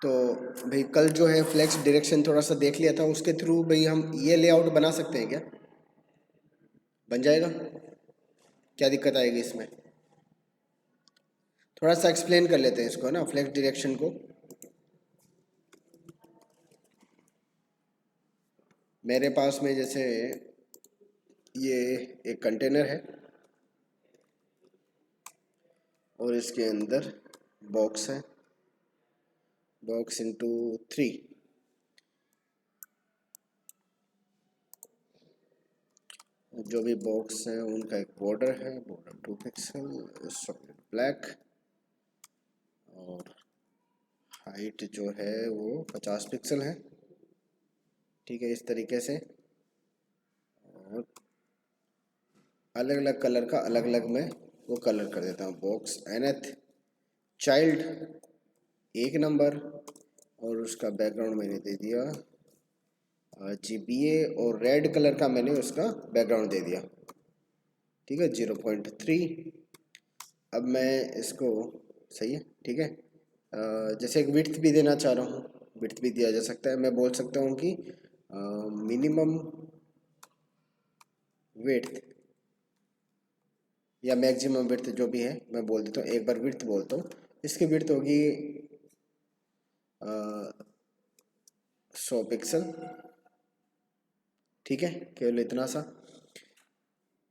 तो भाई कल जो है फ्लेक्स डायरेक्शन थोड़ा सा देख लिया था, उसके थ्रू भाई हम ये लेआउट बना सकते हैं क्या? बन जाएगा? क्या दिक्कत आएगी इसमें? थोड़ा सा एक्सप्लेन कर लेते हैं इसको ना, फ्लेक्स डायरेक्शन को। मेरे पास में जैसे ये एक कंटेनर है और इसके अंदर बॉक्स है, बॉक्स इंटू 3। जो भी बॉक्स है उनका एक बॉर्डर है, बॉर्डर 2 पिक्सल, सॉलिड ब्लैक, और हाइट जो है वो 50 पिक्सल है। ठीक है, इस तरीके से। और अलग अलग कलर का अलग अलग मैं वो कलर कर देता हूँ। बॉक्स nth चाइल्ड 1 नंबर, और उसका बैकग्राउंड मैंने दे दिया RGBA, और रेड कलर का मैंने उसका बैकग्राउंड दे दिया। ठीक है, 0.3। अब मैं इसको, सही है, ठीक है, जैसे एक विड्थ भी देना चाह रहा हूँ, विड्थ भी दिया जा सकता है। मैं बोल सकता हूँ कि मिनिमम विड्थ या मैक्सिमम विड्थ जो भी है मैं बोल देता हूँ। एक बार विड्थ बोलता हूँ, इसकी विड्थ होगी 100 पिक्सल। ठीक है, केवल इतना सा।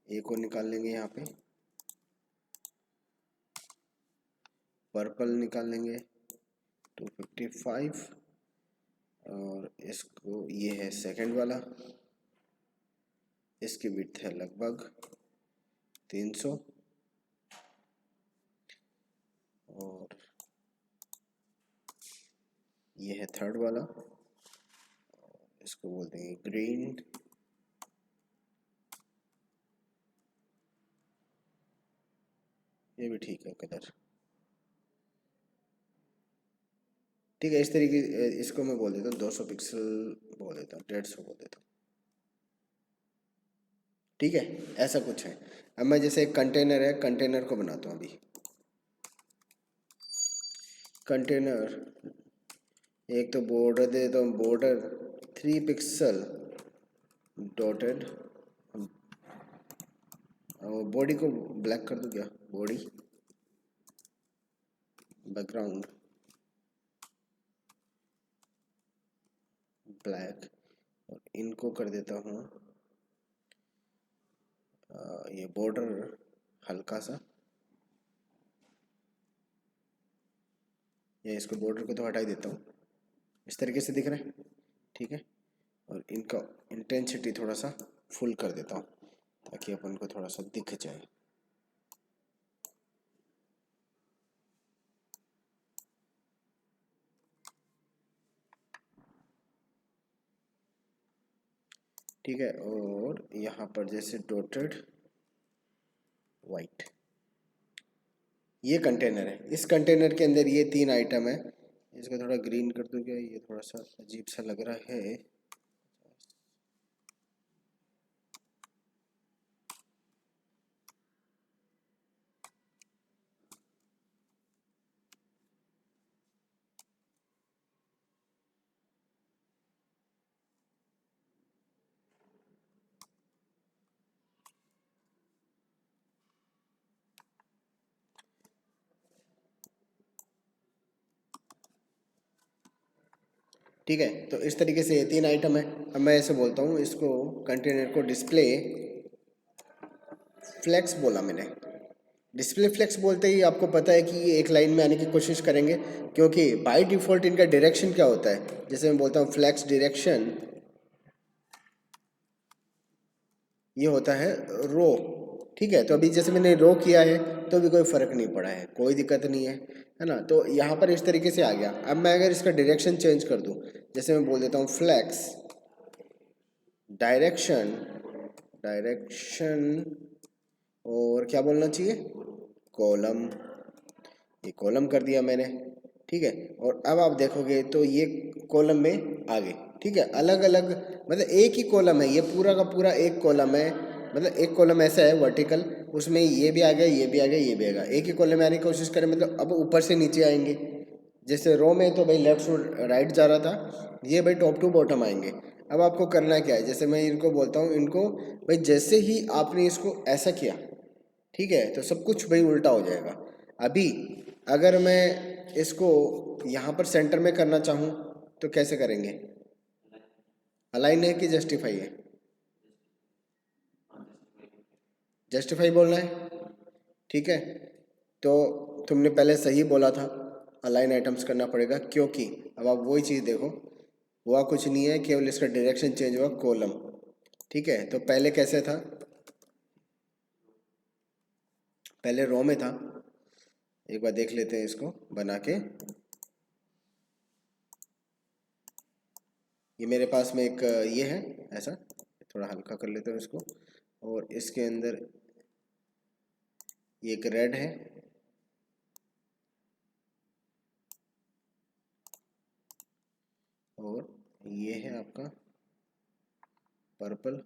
एक और निकाल लेंगे यहाँ पे, पर्पल निकाल लेंगे 255, और इसको, ये है सेकंड वाला, इसकी विड्थ है लगभग 300, और ये है थर्ड वाला, इसको बोल देंगे ग्रीन। ये भी ठीक है कलर। ठीक है, इस तरीके, इसको मैं बोल देता हूँ 200 पिक्सल, बोल देता हूँ 150 बोल देता हूँ। ठीक है, ऐसा कुछ है। अब मैं जैसे एक कंटेनर है, कंटेनर को बनाता हूँ अभी। कंटेनर, एक तो बॉर्डर दे देता हूँ, बॉर्डर 3 पिक्सल डॉटेड, और बॉडी को ब्लैक कर दूँ क्या? बॉडी बैकग्राउंड ब्लैक, और इनको कर देता हूँ ये बॉर्डर हल्का सा, या इसको बॉर्डर को तो हटा ही देता हूँ। इस तरीके से दिख रहा है, ठीक है। और इनका इंटेंसिटी थोड़ा सा फुल कर देता हूँ ताकि अपन को थोड़ा सा दिख जाए। ठीक है, और यहाँ पर जैसे डॉटेड वाइट, ये कंटेनर है। इस कंटेनर के अंदर ये 3 आइटम है। इसको थोड़ा ग्रीन कर दूँ क्या? ये थोड़ा सा अजीब सा लग रहा है। ठीक है, तो इस तरीके से ये 3 आइटम है। अब मैं ऐसे बोलता हूँ, इसको कंटेनर को डिस्प्ले फ्लेक्स बोला मैंने। डिस्प्ले फ्लेक्स बोलते ही आपको पता है कि ये एक लाइन में आने की कोशिश करेंगे, क्योंकि बाय डिफ़ॉल्ट इनका डायरेक्शन क्या होता है? जैसे मैं बोलता हूँ फ्लेक्स डायरेक्शन, ये होता है रो। ठीक है, तो अभी जैसे मैंने रो किया है तो भी कोई फ़र्क नहीं पड़ा है, कोई दिक्कत नहीं है ना। तो यहाँ पर इस तरीके से आ गया। अब मैं अगर इसका डायरेक्शन चेंज कर दूँ, जैसे मैं बोल देता हूँ फ्लेक्स डायरेक्शन, डायरेक्शन, और क्या बोलना चाहिए? कॉलम। ये कॉलम कर दिया मैंने। ठीक है, और अब आप देखोगे तो ये कॉलम में आ गए। ठीक है, अलग अलग, मतलब एक ही कॉलम है, ये पूरा का पूरा एक कॉलम है। मतलब एक कॉलम ऐसा है वर्टिकल, उसमें ये भी आ गया, ये भी आ गया, ये भी आ गया। एक ही कॉलम में आने की कोशिश करें, मतलब अब ऊपर से नीचे आएंगे। जैसे रो में तो भाई लेफ्ट टू राइट जा रहा था, ये भाई टॉप टू बॉटम आएंगे। अब आपको करना क्या है, जैसे मैं इनको बोलता हूँ, इनको भाई जैसे ही आपने इसको ऐसा किया, ठीक है, तो सब कुछ भाई उल्टा हो जाएगा। अभी अगर मैं इसको यहाँ पर सेंटर में करना चाहूँ तो कैसे करेंगे? अलाइन है कि जस्टिफाई है? जस्टिफाई बोलना है, ठीक है। तो तुमने पहले सही बोला था, अलाइन आइटम्स करना पड़ेगा, क्योंकि अब आप वही चीज़ देखो, हुआ कुछ नहीं है, केवल इसका डायरेक्शन चेंज हुआ, कॉलम, ठीक है। तो पहले कैसे था? पहले रो में था। एक बार देख लेते हैं इसको बना के। ये मेरे पास में एक ये है ऐसा, थोड़ा हल्का कर लेते हैं इसको, और इसके अंदर ये एक रेड है, और ये है आपका पर्पल।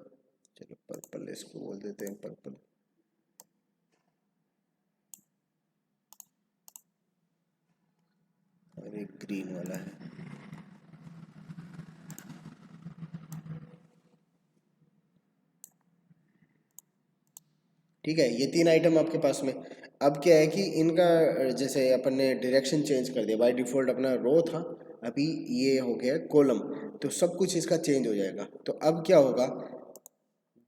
चलो पर्पल इसको बोल देते हैं, पर्पल। और एक ग्रीन वाला है। ठीक है, ये तीन आइटम आपके पास में। अब क्या है कि इनका जैसे अपन ने डायरेक्शन चेंज कर दिया, बाय डिफ़ॉल्ट अपना रो था, अभी ये हो गया कॉलम, तो सब कुछ इसका चेंज हो जाएगा। तो अब क्या होगा,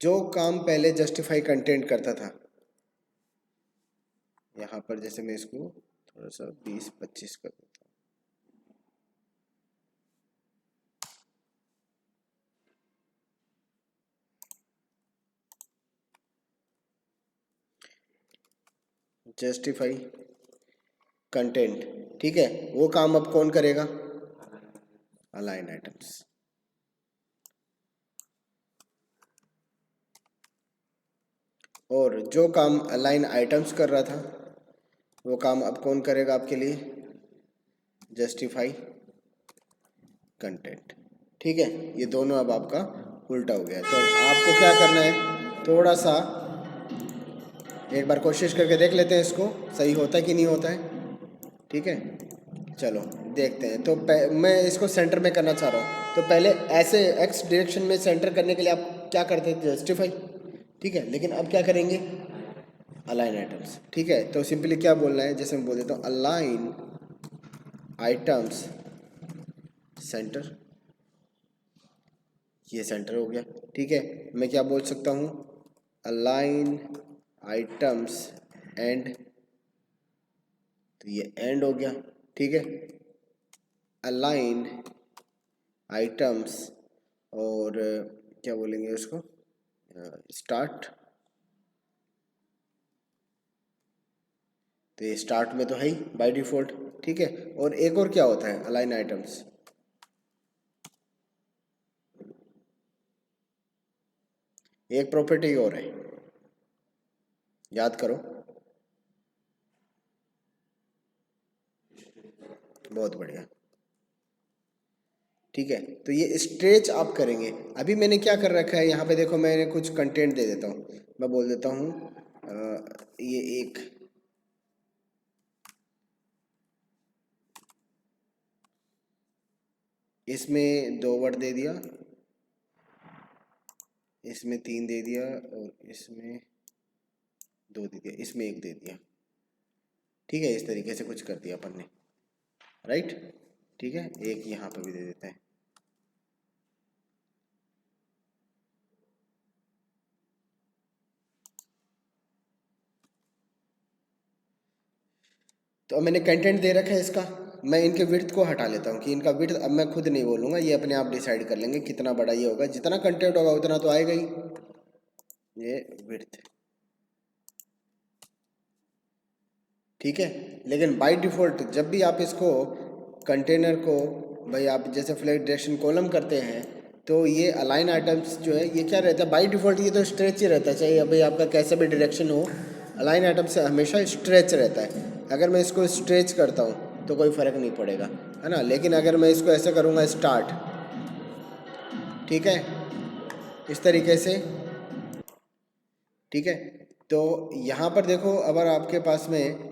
जो काम पहले जस्टिफाई कंटेंट करता था, यहाँ पर जैसे मैं इसको थोड़ा सा 20-25 कर देता हूँ। जस्टिफाई कंटेंट, ठीक है, वो काम अब कौन करेगा? Align items. और जो काम अलाइन आइटम्स कर रहा था, वो काम अब कौन करेगा आपके लिए? जस्टिफाई कंटेंट, ठीक है। ये दोनों अब आपका उल्टा हो गया। तो आपको क्या करना है, थोड़ा सा एक बार कोशिश करके देख लेते हैं इसको, सही होता है कि नहीं होता है, ठीक है। चलो देखते हैं। तो मैं इसको सेंटर में करना चाह रहा हूँ, तो पहले ऐसे एक्स डायरेक्शन में सेंटर करने के लिए आप क्या करते थे? जस्टिफाई, ठीक है। लेकिन अब क्या करेंगे? अलाइन आइटम्स, ठीक है। तो सिंपली क्या बोलना है, जैसे मैं बोल देता हूँ अलाइन आइटम्स सेंटर, ये सेंटर हो गया, ठीक है। मैं क्या बोल सकता हूँ? अलाइन आइटम्स एंड, तो ये एंड हो गया, ठीक है। अलाइन आइटम्स, और क्या बोलेंगे उसको, स्टार्ट। तो ये स्टार्ट में तो है ही बाय डिफॉल्ट, ठीक है। और एक और क्या होता है अलाइन आइटम्स, एक प्रॉपर्टी और है, याद करो। बहुत बढ़िया, ठीक है। तो ये स्ट्रेच आप करेंगे। अभी मैंने क्या कर रखा है यहाँ पे, देखो मैंने कुछ कंटेंट दे देता हूँ। मैं बोल देता हूँ ये एक, इसमें 2 वर्ड दे दिया, इसमें 3 दे दिया, और इसमें 2 दे दिया, इसमें 1 दे दिया, ठीक है। इस तरीके से कुछ कर दिया अपन ने, राइट, ठीक है। एक यहाँ पर भी दे देते हैं। तो अब मैंने कंटेंट दे रखा है इसका, मैं इनके विड्थ को हटा लेता हूँ, कि इनका विड्थ अब मैं खुद नहीं बोलूँगा, ये अपने आप डिसाइड कर लेंगे कितना बड़ा ये होगा। जितना कंटेंट होगा उतना तो आएगा ही, ये विड्थ, ठीक है। लेकिन बाय डिफ़ॉल्ट जब भी आप इसको कंटेनर को, भाई आप जैसे फ्लैग डायरेक्शन कॉलम करते हैं, तो ये अलाइन आइटम्स जो है ये क्या रहता है बाय डिफ़ॉल्ट, ये तो स्ट्रेच ही रहता है, चाहे भाई आपका कैसा भी डायरेक्शन हो, अलाइन आइटम से हमेशा स्ट्रेच रहता है। अगर मैं इसको स्ट्रेच करता हूँ तो कोई फ़र्क नहीं पड़ेगा, है ना। लेकिन अगर मैं इसको ऐसे करूँगा स्टार्ट, ठीक है, इस तरीके से, ठीक है। तो यहाँ पर देखो, अगर आपके पास में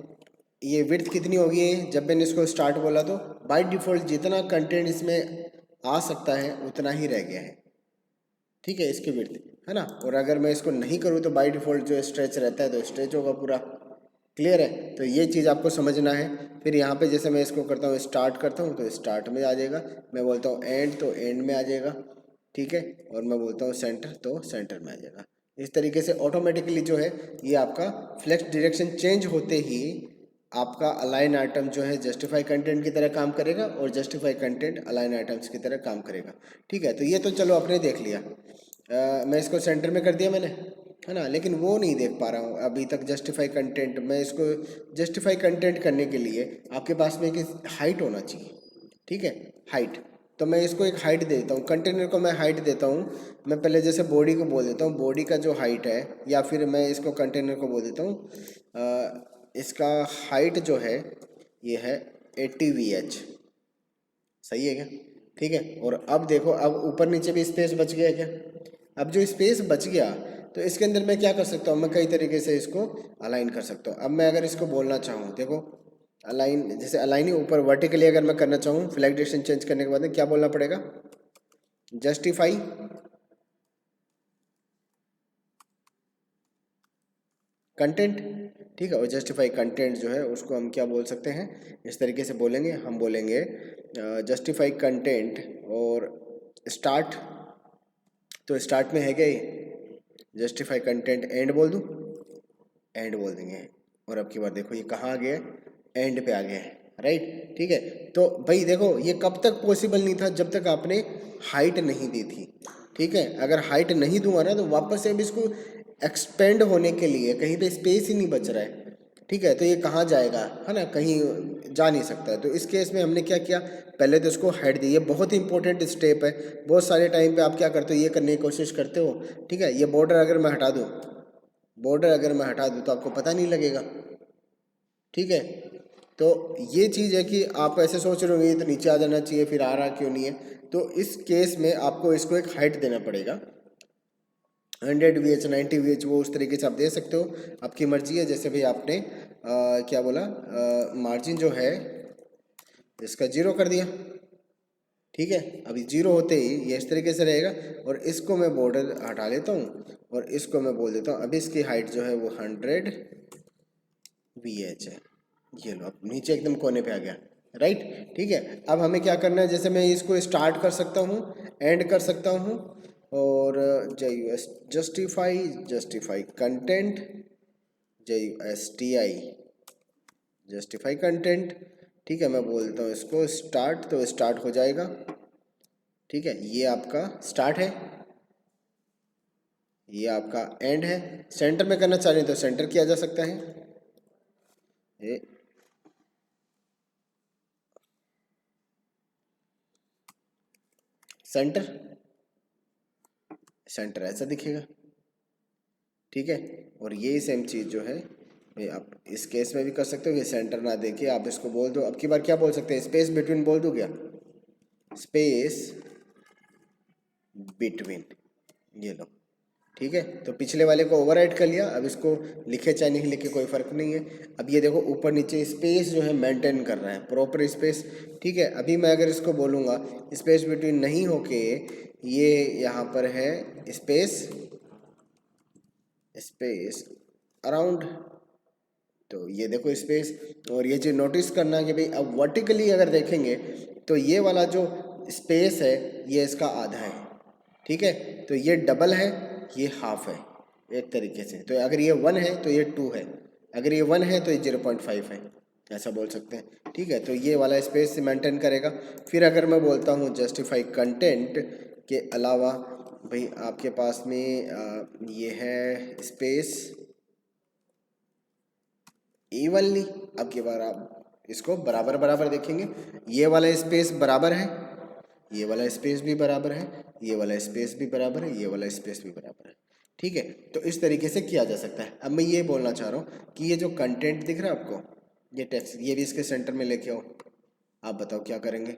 ये विड्थ कितनी होगी जब मैंने इसको स्टार्ट बोला, तो बाय डिफ़ॉल्ट जितना कंटेंट इसमें आ सकता है उतना ही रह गया है, ठीक है, इसकी विड्थ, है ना। और अगर मैं इसको नहीं करूँ तो बाय डिफ़ॉल्ट जो स्ट्रेच रहता है तो स्ट्रेच होगा पूरा। क्लियर है, तो ये चीज़ आपको समझना है। फिर यहाँ पे जैसे मैं इसको करता हूँ, स्टार्ट करता हूँ तो स्टार्ट में आ जाएगा, मैं बोलता हूँ एंड तो एंड में आ जाएगा, ठीक है, और मैं बोलता हूँ सेंटर तो सेंटर में आ जाएगा। इस तरीके से ऑटोमेटिकली जो है ये आपका फ्लेक्स डायरेक्शन चेंज होते ही आपका अलाइन आइटम जो है जस्टिफाई कंटेंट की तरह काम करेगा और जस्टिफाई कंटेंट अलाइन आइटम्स की तरह काम करेगा, ठीक है। तो ये तो चलो आपने देख लिया। मैं इसको सेंटर में कर दिया मैंने, है ना, लेकिन वो नहीं देख पा रहा हूँ अभी तक जस्टिफाई कंटेंट। मैं इसको जस्टिफाई कंटेंट करने के लिए आपके पास में एक हाइट होना चाहिए, ठीक है, हाइट। तो मैं इसको एक हाइट दे देता हूँ, कंटेनर को मैं हाइट देता हूँ। मैं पहले जैसे बॉडी को बोल देता हूँ, बॉडी का जो हाइट है, या फिर मैं इसको कंटेनर को बोल देता हूँ इसका हाइट जो है ये है 80 VH, सही है क्या, ठीक है। और अब देखो, अब ऊपर नीचे भी स्पेस बच गया क्या। अब जो स्पेस बच गया तो इसके अंदर मैं क्या कर सकता हूँ, मैं कई तरीके से इसको अलाइन कर सकता हूँ। अब मैं अगर इसको बोलना चाहूँ, देखो अलाइन, जैसे अलाइन ही ऊपर वर्टिकली अगर मैं करना चाहूँ फ्लैग डायरेक्शन चेंज करने के बाद में क्या बोलना पड़ेगा, जस्टिफाई कंटेंट, ठीक है। और जस्टिफाई कंटेंट जो है उसको हम क्या बोल सकते हैं, इस तरीके से बोलेंगे, हम बोलेंगे जस्टिफाई कंटेंट और स्टार्ट। तो स्टार्ट में है क्या ये, जस्टिफाई कंटेंट एंड बोल दूँ, एंड बोल देंगे। और अब की बार देखो ये कहाँ आ गया, एंड पे आ गया है, राइट, ठीक है। तो भाई देखो ये कब तक पॉसिबल नहीं था, जब तक आपने हाइट नहीं दी थी, ठीक है। अगर हाइट नहीं दूंगा ना तो वापस से अब इसको एक्सपेंड होने के लिए कहीं पे स्पेस ही नहीं बच रहा है, ठीक है। तो ये कहाँ जाएगा, है ना, कहीं जा नहीं सकता है। तो इस केस में हमने क्या किया, पहले तो इसको हाइट दी, ये बहुत ही इंपॉर्टेंट स्टेप है। बहुत सारे टाइम पे आप क्या करते हो, ये करने की कोशिश करते हो, ठीक है। ये बॉर्डर अगर मैं हटा दूँ, बॉर्डर अगर मैं हटा दूँ तो आपको पता नहीं लगेगा, ठीक है। तो ये चीज़ है कि आप ऐसे सोच रहे होंगे ये तो नीचे आ जाना चाहिए, फिर आ रहा क्यों नहीं है। तो इस केस में आपको इसको एक हाइट देना पड़ेगा, 100 VH 90 VH, वो उस तरीके से आप दे सकते हो, आपकी मर्जी है। जैसे भाई आपने क्या बोला, मार्जिन जो है इसका 0 कर दिया, ठीक है। अभी 0 होते ही ये इस तरीके से रहेगा। और इसको मैं बॉर्डर हटा लेता हूँ और इसको मैं बोल देता हूँ अभी इसकी हाइट जो है वो 100 VH है। ये लो अब नीचे एकदम कोने पे आ गया, राइट, ठीक है। अब हमें क्या करना है, जैसे मैं इसको स्टार्ट कर सकता हूँ, एंड कर सकता हूँ, और justify, justify content, JUSTI justify content, ठीक है। मैं बोलता हूँ इसको स्टार्ट तो स्टार्ट हो जाएगा, ठीक है। ये आपका स्टार्ट है, ये आपका एंड है। सेंटर में करना चाह रहे हैं तो सेंटर किया जा सकता है, ये सेंटर, सेंटर ऐसा दिखेगा, ठीक है। और ये सेम चीज़ जो है ये आप इस केस में भी कर सकते हो, ये सेंटर ना देके आप इसको बोल दो। अब की बार क्या बोल सकते हैं, स्पेस बिटवीन बोल दो क्या, स्पेस बिटवीन, ये लो, ठीक है। तो पिछले वाले को ओवरराइट कर लिया, अब इसको लिखे चाहे नहीं लिखे कोई फ़र्क नहीं है। अब ये देखो ऊपर नीचे स्पेस जो है मेंटेन कर रहा है, प्रॉपर स्पेस, ठीक है। अभी मैं अगर इसको बोलूँगा स्पेस बिटवीन नहीं होके ये यहाँ पर है स्पेस, स्पेस अराउंड, तो ये देखो स्पेस। और ये चीज़ नोटिस करना कि भाई अब वर्टिकली अगर देखेंगे तो ये वाला जो स्पेस है ये इसका आधा है, ठीक है। तो ये डबल है, ये हाफ है एक तरीके से। तो अगर ये 1 है तो ये 2 है, अगर ये 1 है तो ये 0.5 है, ऐसा बोल सकते हैं, ठीक है। तो ये वाला स्पेस मेंटेन करेगा। फिर अगर मैं बोलता हूँ जस्टिफाई कंटेंट के अलावा भाई आपके पास में ये है स्पेस इवनली। अब की बार आप इसको बराबर बराबर देखेंगे, ये वाला स्पेस बराबर है, ये वाला स्पेस भी बराबर है, ये वाला स्पेस भी बराबर है, ये वाला स्पेस भी बराबर है, ठीक है। तो इस तरीके से किया जा सकता है। अब मैं ये बोलना चाह रहा हूँ कि ये जो कंटेंट दिख रहा है आपको, ये टेक्स्ट, ये भी इसके सेंटर में लेके आओ। आप बताओ क्या करेंगे,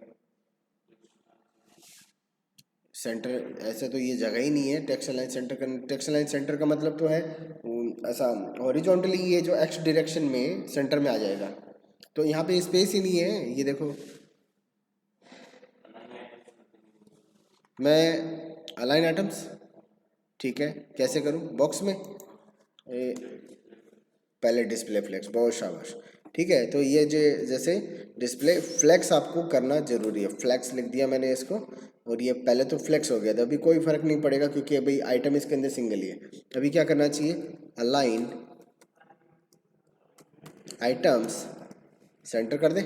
सेंटर ऐसे तो ये जगह ही नहीं है टेक्स्ट लाइन सेंटर का। टेक्स्ट लाइन सेंटर का मतलब तो है ऐसा हॉरिजॉन्टली, ये जो एक्स डायरेक्शन में सेंटर में आ जाएगा। तो यहाँ पे स्पेस ही नहीं है, ये देखो मैं अलाइन आइटम्स, ठीक है, कैसे करूँ, बॉक्स में पहले डिस्प्ले फ्लेक्स, बहुत शाबाश। ठीक है, तो ये जो जैसे डिस्प्ले फ्लेक्स आपको करना जरूरी है, फ्लेक्स लिख दिया मैंने इसको, और ये पहले तो फ्लेक्स हो गया था, अभी कोई फर्क नहीं पड़ेगा क्योंकि अभी आइटम इसके अंदर सिंगल ही है। अभी क्या करना चाहिए, अलाइन आइटम्स सेंटर कर दे,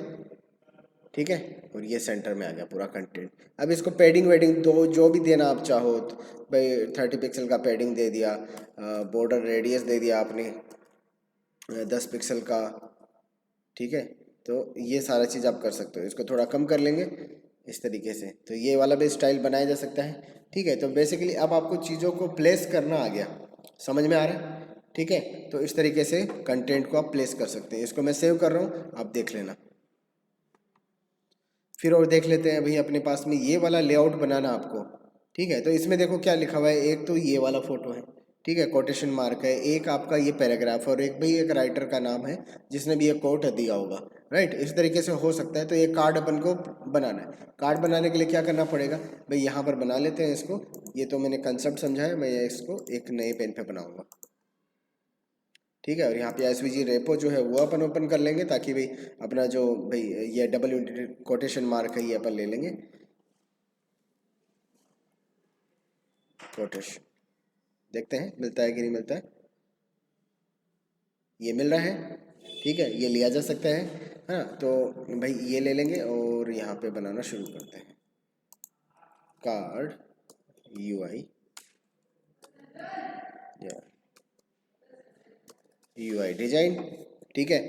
ठीक है, और ये सेंटर में आ गया पूरा कंटेंट। अब इसको पैडिंग वेडिंग दो, जो भी देना आप चाहो तो भाई 30 पिक्सल का पैडिंग दे दिया, बॉर्डर रेडियस दे दिया आपने 10 पिक्सल का, ठीक है, तो ये सारा चीज़ आप कर सकते हो। इसको थोड़ा कम कर लेंगे इस तरीके से, तो ये वाला भी स्टाइल बनाया जा सकता है। ठीक है, तो बेसिकली अब आपको चीज़ों को प्लेस करना आ गया, समझ में आ रहा है, ठीक है, तो इस तरीके से कंटेंट को आप प्लेस कर सकते हैं। इसको मैं सेव कर रहा हूँ, आप देख लेना। फिर और देख लेते हैं भाई अपने पास में ये वाला लेआउट बनाना आपको, ठीक है, तो इसमें देखो क्या लिखा हुआ है, एक तो ये वाला फोटो है, ठीक है, कोटेशन मार्क है, एक आपका ये पैराग्राफ, और एक भाई एक राइटर का नाम है जिसने भी ये कोट दिया होगा, राइट, इस तरीके से हो सकता है। तो ये कार्ड अपन को बनाना है। कार्ड बनाने के लिए क्या करना पड़ेगा भाई, यहाँ पर बना लेते हैं इसको। ये तो मैंने कंसेप्ट समझा है, मैं इसको एक नए पेन पे बनाऊंगा, ठीक है, और यहाँ पे एसवीजी रेपो जो है वो अपन ओपन कर लेंगे, ताकि भाई अपना जो भाई ये डबल कोटेशन मार्क है ये अपन ले लेंगे, कोटेशन, देखते हैं मिलता है कि नहीं मिलता है। ये मिल रहा है, ठीक है, ये लिया जा सकता है हाँ, तो भाई ये ले लेंगे और यहाँ पे बनाना शुरू करते हैं, कार्ड यूआई, या यूआई डिजाइन, ठीक है।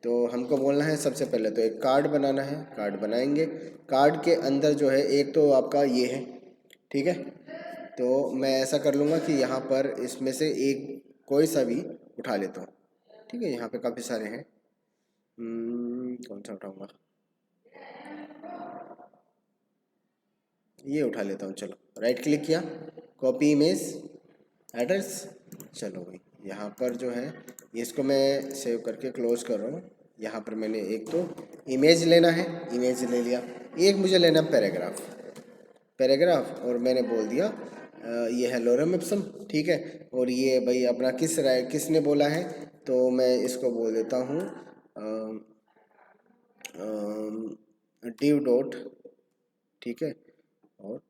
तो हमको बोलना है सबसे पहले तो एक कार्ड बनाना है, कार्ड बनाएंगे। कार्ड के अंदर जो है एक तो आपका ये है, ठीक है, तो मैं ऐसा कर लूँगा कि यहाँ पर इसमें से एक कोई सा भी उठा लेता हूँ, ठीक है, यहाँ पे काफ़ी सारे हैं, कौन सा उठाऊँगा, ये उठा लेता हूँ, चलो राइट क्लिक किया, कॉपी इमेज एड्रेस, चलो भाई यहाँ पर जो है इसको मैं सेव करके क्लोज कर रहा हूँ। यहाँ पर मैंने एक तो इमेज लेना है, इमेज ले लिया, एक मुझे लेना पैराग्राफ, पैराग्राफ, और मैंने बोल दिया ये है लोरेम इप्सम, ठीक है, और ये भाई अपना किस राय किसने बोला है, तो मैं इसको बोल देता हूँ डिव डॉट, ठीक है, और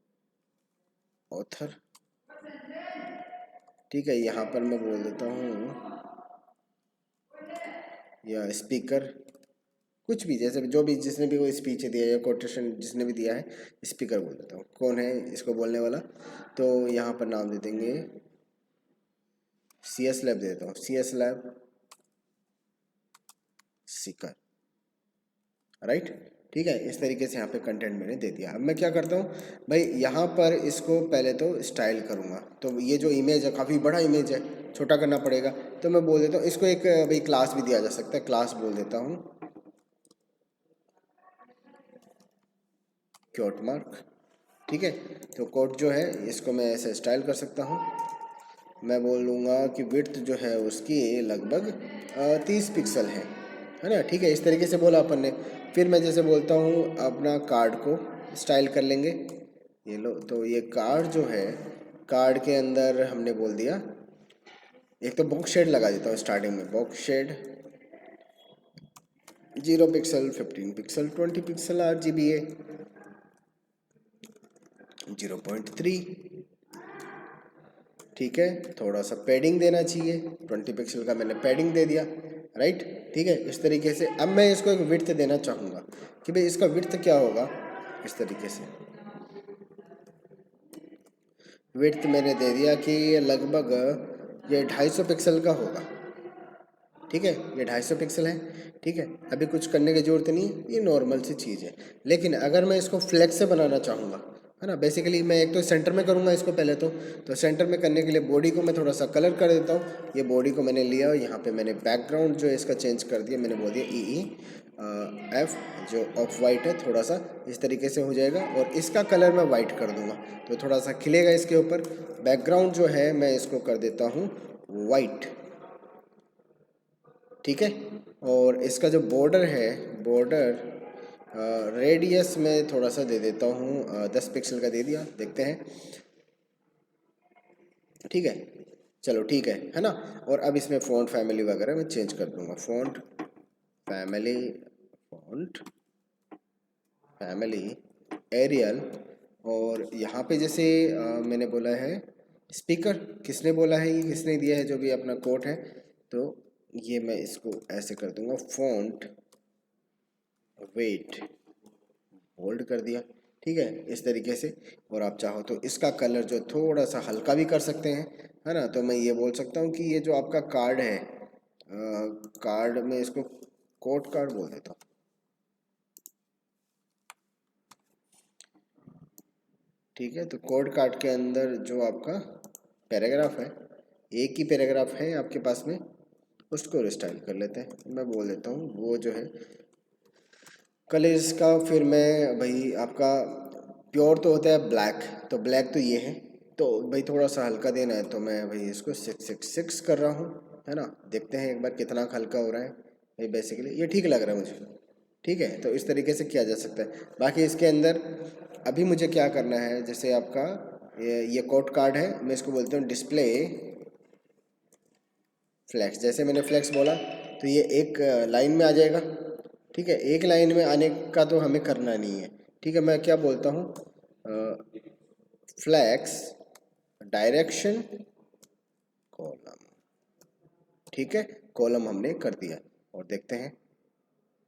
ऑथर, ठीक है, यहाँ पर मैं बोल देता हूँ या स्पीकर, कुछ भी जैसे जो भी जिसने भी कोई स्पीच दिया या कोटेशन जिसने भी दिया है, स्पीकर बोल देता हूँ, कौन है इसको बोलने वाला, तो यहाँ पर नाम दे देंगे सी एस लैब, दे देता हूँ सी एस लैब सीकर, राइट, ठीक है, इस तरीके से यहाँ पे कंटेंट मैंने दे दिया। अब मैं क्या करता हूँ भाई, यहाँ पर इसको पहले तो स्टाइल करूँगा, तो ये जो इमेज है काफ़ी बड़ा इमेज है, छोटा करना पड़ेगा, तो मैं बोल देता हूँ इसको एक भाई क्लास भी दिया जा सकता है, क्लास बोल देता हूँ क्योट मार्क, ठीक है, तो कोट जो है इसको मैं ऐसे स्टाइल कर सकता हूँ। मैं बोल लूँगा कि विड्थ जो है उसकी लगभग 30 पिक्सल है ना, ठीक है, इस तरीके से बोला अपन ने। फिर मैं जैसे बोलता हूँ अपना कार्ड को स्टाइल कर लेंगे, ये लो, तो ये कार्ड जो है, कार्ड के अंदर हमने बोल दिया, एक तो बॉक्स शेड लगा देता हूँ स्टार्टिंग में, box shadow 0 pixel, 15 pixel, 20 pixel, RGBA 0.3, ठीक है, थोड़ा सा पैडिंग देना चाहिए, 20 पिक्सल का मैंने पैडिंग दे दिया, राइट, ठीक है, इस तरीके से। अब मैं इसको एक विड्थ देना चाहूँगा कि भाई इसका विड्थ क्या होगा, इस तरीके से विड्थ मैंने दे दिया कि ये लगभग ये 250 पिक्सल का होगा, ठीक है, ये 250 पिक्सल है, ठीक है, अभी कुछ करने की ज़रूरत नहीं है, ये नॉर्मल सी चीज़ है। लेकिन अगर मैं इसको फ्लैक्स से बनाना चाहूँगा, है ना, बेसिकली मैं एक तो सेंटर में करूँगा इसको पहले तो सेंटर में करने के लिए बॉडी को मैं थोड़ा सा कलर कर देता हूँ। ये बॉडी को मैंने लिया और यहाँ पे मैंने बैकग्राउंड जो है इसका चेंज कर दिया, मैंने बोल दिया EEF, जो ऑफ वाइट है, थोड़ा सा इस तरीके से हो जाएगा, और इसका कलर मैं वाइट कर दूँगा तो थोड़ा सा खिलेगा इसके ऊपर। बैकग्राउंड जो है मैं इसको कर देता हूँ वाइट, ठीक है, और इसका जो बॉर्डर है, बॉर्डर रेडियस में थोड़ा सा दे देता हूँ, 10 पिक्सल का दे दिया, देखते हैं। ठीक है, चलो ठीक है ना। और अब इसमें फ़ॉन्ट फैमिली वगैरह मैं चेंज कर दूंगा। Font family, font family Arial. और यहाँ पे जैसे मैंने बोला है स्पीकर, किसने बोला है, ये किसने दिया है, जो भी अपना कोड है, तो ये मैं इसको ऐसे कर दूंगा, फ़ॉन्ट वेट होल्ड कर दिया। ठीक है, इस तरीके से। और आप चाहो तो इसका कलर जो थोड़ा सा हल्का भी कर सकते हैं, है ना। तो मैं ये बोल सकता हूँ कि ये जो आपका कार्ड है, कार्ड में इसको कोड कार्ड बोल देता हूँ। ठीक है, तो कोड कार्ड के अंदर जो आपका पैराग्राफ है, एक ही पैराग्राफ है आपके पास में, उसको रिस्टाइल कर लेते हैं। मैं बोल देता हूँ वो जो है कलर्स का, फिर मैं भाई आपका प्योर तो होता है ब्लैक, तो ब्लैक तो ये है, तो भाई थोड़ा सा हल्का देना है, तो मैं भाई इसको 666 कर रहा हूँ, है ना। देखते हैं एक बार कितना हल्का हो रहा है भाई। बेसिकली ये ठीक लग रहा है मुझे। ठीक है, तो इस तरीके से किया जा सकता है। बाकी इसके अंदर अभी मुझे क्या करना है, जैसे आपका ये कोड कार्ड है, मैं इसको बोलता हूँ डिस्प्ले फ्लैक्स। जैसे मैंने फ्लैक्स बोला तो ये एक लाइन में आ जाएगा। ठीक है, एक लाइन में आने का तो हमें करना नहीं है। ठीक है, मैं क्या बोलता हूँ, फ्लैक्स डायरेक्शन कॉलम। ठीक है, कॉलम हमने कर दिया और देखते हैं,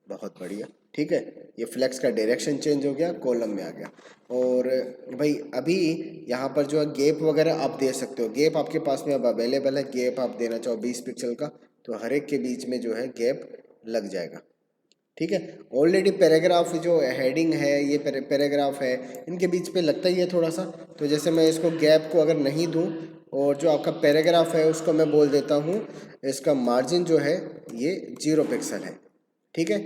बहुत बढ़िया। ठीक है, ये फ्लैक्स का डायरेक्शन चेंज हो गया, कॉलम में आ गया। और भाई अभी यहाँ पर जो है गैप वगैरह आप दे सकते हो, गैप आपके पास में अब अवेलेबल है। गैप आप देना चाहो 20 पिक्सल का, तो हर एक के बीच में जो है गैप लग जाएगा। ठीक है, ऑलरेडी पैराग्राफ जो हेडिंग है, ये पैराग्राफ है, इनके बीच पे लगता ही है थोड़ा सा। तो जैसे मैं इसको गैप को अगर नहीं दूं, और जो आपका पैराग्राफ है उसको मैं बोल देता हूँ, इसका मार्जिन जो है ये 0 पिक्सल है। ठीक है,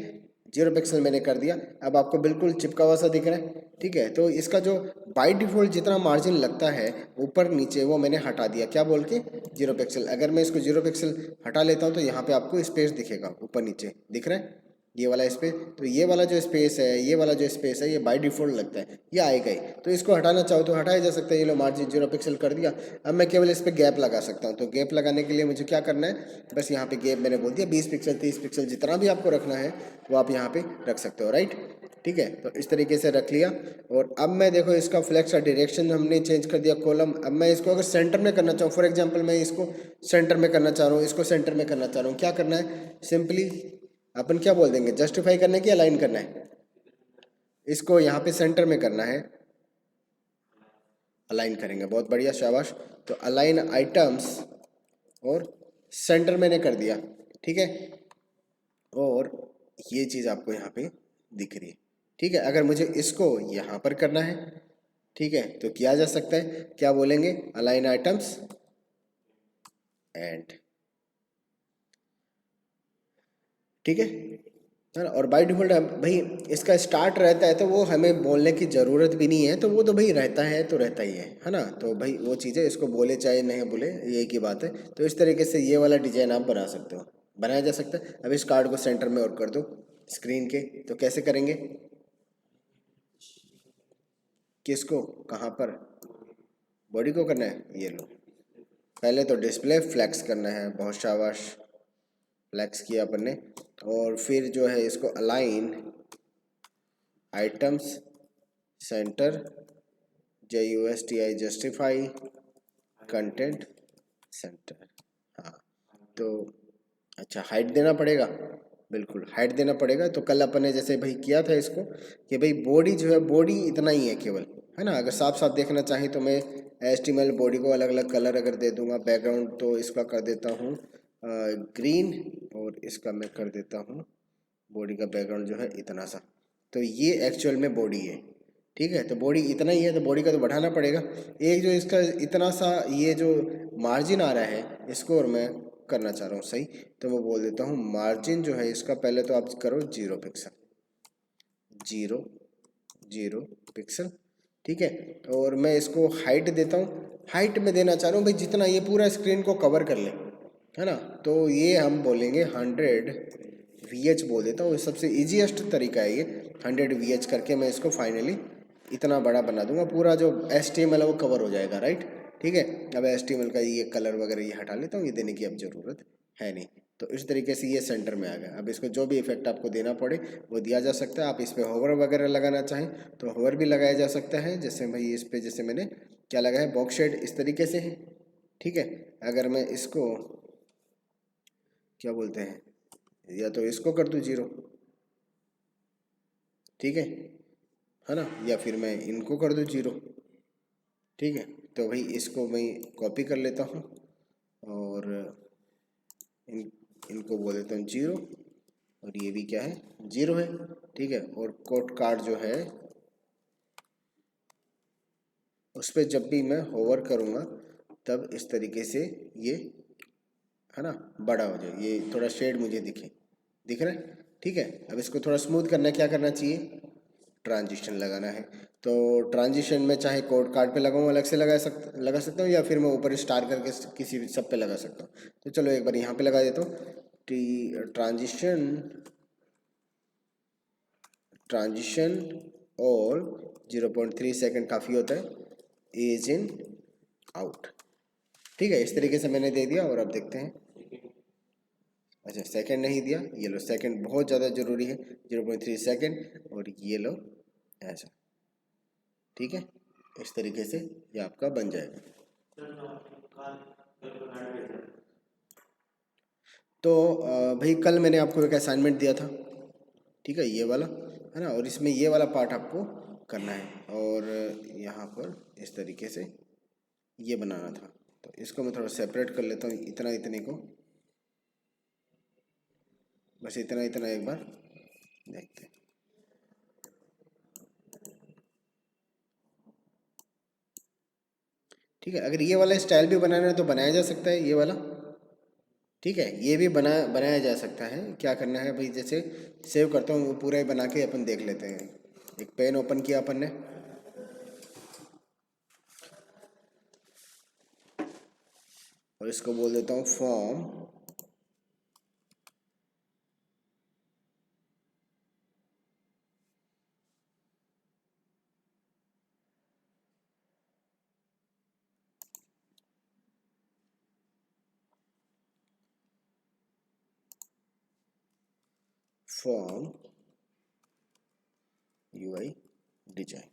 0 पिक्सल मैंने कर दिया। अब आपको बिल्कुल चिपका हुआ सा दिख रहा है। ठीक है, तो इसका जो बाय डिफ़ॉल्ट जितना मार्जिन लगता है ऊपर नीचे, वो मैंने हटा दिया, क्या बोल के, 0 पिक्सल। अगर मैं इसको 0 पिक्सल हटा लेता हूँ तो यहाँ पे आपको स्पेस दिखेगा, ऊपर नीचे दिख रहा है ये वाला स्पेस। तो ये वाला जो स्पेस है, ये वाला जो स्पेस है, ये बाय डिफ़ॉल्ट लगता है, ये आएगा ही। तो इसको हटाना चाहो तो हटाया जा सकता है। ये लो मार्जिन 0 पिक्सल कर दिया। अब मैं केवल इस पर गैप लगा सकता हूँ। तो गैप लगाने के लिए मुझे क्या करना है, बस यहाँ पे गैप मैंने बोल दिया 20 पिक्सल, 30 पिक्सल, जितना भी आपको रखना है वो आप यहाँ पे रख सकते हो, राइट। ठीक है, तो इस तरीके से रख लिया। और अब मैं देखो इसका फ्लैक्स का डायरेक्शन हमने चेंज कर दिया, कॉलम। अब मैं इसको अगर सेंटर में करना चाहूँ, फॉर एग्जांपल मैं इसको सेंटर में करना चाह रहा हूँ, इसको सेंटर में करना चाह रहा हूँ, क्या करना है, सिंपली अपन क्या बोल देंगे, जस्टिफाई करना है कि अलाइन करना है। इसको यहाँ पे सेंटर में करना है, अलाइन करेंगे, बहुत बढ़िया, शाबाश। तो अलाइन आइटम्स और सेंटर मैंने कर दिया। ठीक है, और ये चीज़ आपको यहाँ पे दिख रही है। ठीक है, अगर मुझे इसको यहाँ पर करना है, ठीक है, तो किया जा सकता है, क्या बोलेंगे, अलाइन आइटम्स एंड। ठीक है ना। और बाय डिफ़ॉल्ट भाई इसका स्टार्ट रहता है, तो वो हमें बोलने की ज़रूरत भी नहीं है, तो वो तो भाई रहता है तो रहता ही है ना। तो भाई वो चीज़ है, इसको बोले चाहे नहीं बोले, ये की बात है। तो इस तरीके से ये वाला डिज़ाइन आप बना सकते हो, बनाया जा सकता है। अब इस कार्ड को सेंटर में और कर दो स्क्रीन के, तो कैसे करेंगे, किसको, कहाँ पर, बॉडी को करना है, ये लो। पहले तो डिस्प्ले फ्लैक्स करना है, बहुत शाबाश, फ्लैक्स किया अपन ने। और फिर जो है इसको align items centre, JUSTI justify content centre. हाँ, तो अच्छा हाइट देना पड़ेगा, बिल्कुल हाइट देना पड़ेगा। तो कल अपन ने जैसे भाई किया था इसको, कि भाई बॉडी जो है, बॉडी इतना ही है केवल, है ना। अगर साफ साफ देखना चाहें तो मैं HTML बॉडी को अलग अलग कलर अगर दे दूंगा, बैकग्राउंड तो इसका कर देता हूँ ग्रीन, और इसका मैं कर देता हूँ बॉडी का बैकग्राउंड जो है इतना सा। तो ये एक्चुअल में बॉडी है। ठीक है, तो बॉडी इतना ही है, तो बॉडी का तो बढ़ाना पड़ेगा। एक जो इसका इतना सा ये जो मार्जिन आ रहा है, इसको और मैं करना चाह रहा हूँ सही, तो मैं बोल देता हूँ मार्जिन जो है इसका, पहले तो आप करो 0 पिक्सल, 0 0 पिक्सल। ठीक है, और मैं इसको हाइट देता हूँ, हाइट में देना चाह रहा हूँ भाई जितना ये पूरा स्क्रीन को कवर कर ले, है ना। तो ये हम बोलेंगे 100 VH बोल देता हूँ, सबसे ईजीएस्ट तरीका है ये। 100 VH करके मैं इसको फाइनली इतना बड़ा बना दूंगा, पूरा जो HTML है वो कवर हो जाएगा, राइट। ठीक है, अब HTML का ये कलर वगैरह ये हटा लेता हूँ, ये देने की अब ज़रूरत है नहीं। तो इस तरीके से ये सेंटर में आ गया। अब इसको जो भी इफेक्ट आपको देना पड़े वो दिया जा सकता है। आप इस पर होवर वगैरह लगाना चाहें तो होवर भी लगाया जा सकता है। जैसे भाई इस पर जैसे मैंने क्या लगाया है, बॉक्स शेड इस तरीके से है। ठीक है, अगर मैं इसको क्या बोलते हैं, या तो इसको कर दूँ 0, ठीक है ना, या फिर मैं इनको कर दूँ 0। ठीक है, तो भाई इसको मैं कॉपी कर लेता हूँ और इनको बोल देता हूँ 0, और ये भी क्या है 0 है। ठीक है, और कोड कार्ड जो है उस पर जब भी मैं होवर करूँगा तब इस तरीके से ये है ना बड़ा हो जाए, ये थोड़ा शेड मुझे दिख रहा है। ठीक है, अब इसको थोड़ा स्मूथ करना है, क्या करना चाहिए, ट्रांजिशन लगाना है। तो ट्रांजिशन में चाहे कोड कार्ड पे लगाऊँ अलग से लगा सकता हूँ, या फिर मैं ऊपर स्टार करके किसी भी सब पे लगा सकता हूँ। तो चलो एक बार यहाँ पे लगा देता हूँ। ट्रांजिशन और 0.3 सेकंड काफ़ी होता है, एज इन आउट। ठीक है, इस तरीके से मैंने दे दिया, और अब देखते हैं। अच्छा, सेकंड नहीं दिया, ये लो सेकंड बहुत ज़्यादा ज़रूरी है, 0.3 सेकंड, और ये लो ऐसा। ठीक है, इस तरीके से ये आपका बन जाएगा। तो भाई कल मैंने आपको एक असाइनमेंट दिया था, ठीक है, ये वाला है ना, और इसमें ये वाला पार्ट आपको करना है, और यहाँ पर इस तरीके से ये बनाना था। तो इसको मैं थोड़ा सेपरेट कर लेता हूँ, इतना इतने को, बस इतना इतना एक बार देखते हैं। ठीक है, अगर ये वाला स्टाइल भी बनाना है तो बनाया जा सकता है, ये वाला। ठीक है, ये भी बनाया जा सकता है। क्या करना है भाई, जैसे सेव करता हूँ वो पूरा ही बना के अपन देख लेते हैं। एक पेन ओपन किया अपन ने, और इसको बोल देता हूँ फॉर्म फॉर्म यूआई डिजाइन।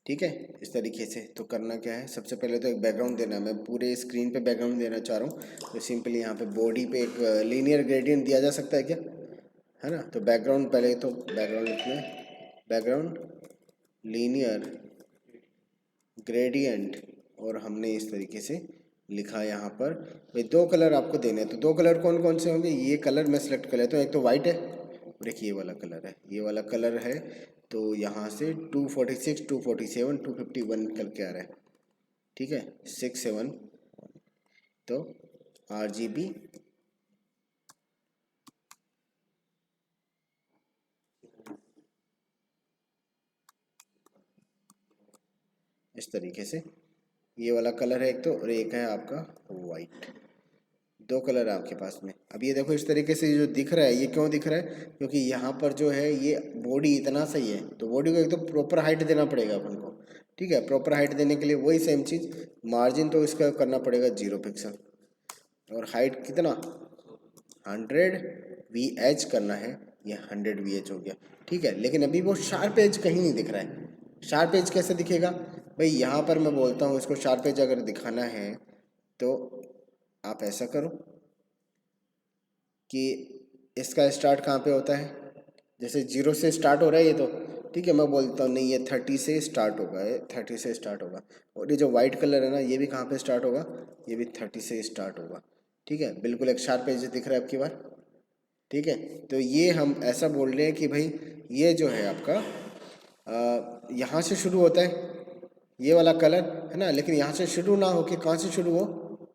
ठीक है, इस तरीके से। तो करना क्या है, सबसे पहले तो एक बैकग्राउंड देना है। मैं पूरे स्क्रीन पे बैकग्राउंड देना चाह रहा हूँ, तो सिंपली यहाँ पे बॉडी पे एक लीनियर ग्रेडियंट दिया जा सकता है क्या, है ना। तो बैकग्राउंड पहले तो बैकग्राउंड लिखते हैं, बैकग्राउंड लीनियर ग्रेडियंट, और हमने इस तरीके से लिखा यहाँ पर। भाई दो कलर आपको देने हैं, तो दो कलर कौन कौन से होंगे, ये कलर मैं सेलेक्ट कर लेता हूँ। एक तो वाइट है, और एक ये वाला कलर है, ये वाला कलर है। तो यहाँ से 246, 247, 251 निकल के आ रहा है। ठीक है, 6, 7, तो RGB इस तरीके से, ये वाला कलर है एक तो, और एक है आपका वाइट। दो कलर है आपके पास में। अब ये देखो इस तरीके से जो दिख रहा है, ये क्यों दिख रहा है, क्योंकि यहाँ पर जो है ये बॉडी इतना सही है, तो बॉडी को एक तो प्रॉपर हाइट देना पड़ेगा अपन को। ठीक है, प्रॉपर हाइट देने के लिए वही सेम चीज़, मार्जिन तो इसका करना पड़ेगा 0 पिक्सल, और हाइट कितना 100 VH करना है, ये 100 VH हो गया। ठीक है, लेकिन अभी वो शार्प एज कहीं नहीं दिख रहा है। शार्प एज कैसे दिखेगा भाई, यहाँ पर मैं बोलता हूँ इसको शार्प एज अगर दिखाना है तो आप ऐसा करो कि इसका स्टार्ट कहाँ पे होता है, जैसे 0 से स्टार्ट हो रहा है ये तो। ठीक है, मैं बोलता हूँ नहीं, ये 30 से स्टार्ट होगा, ये 30 से स्टार्ट होगा। और ये जो वाइट कलर है ना, ये भी कहाँ पे स्टार्ट होगा, ये भी 30 से स्टार्ट होगा। ठीक है, बिल्कुल एक शार्प एज दिख रहा है आपकी बार। ठीक है, तो ये हम ऐसा बोल रहे हैं कि भाई ये जो है आपका यहाँ से शुरू होता है ये वाला कलर, है ना, लेकिन यहाँ से शुरू ना हो कि कहाँ से शुरू हो,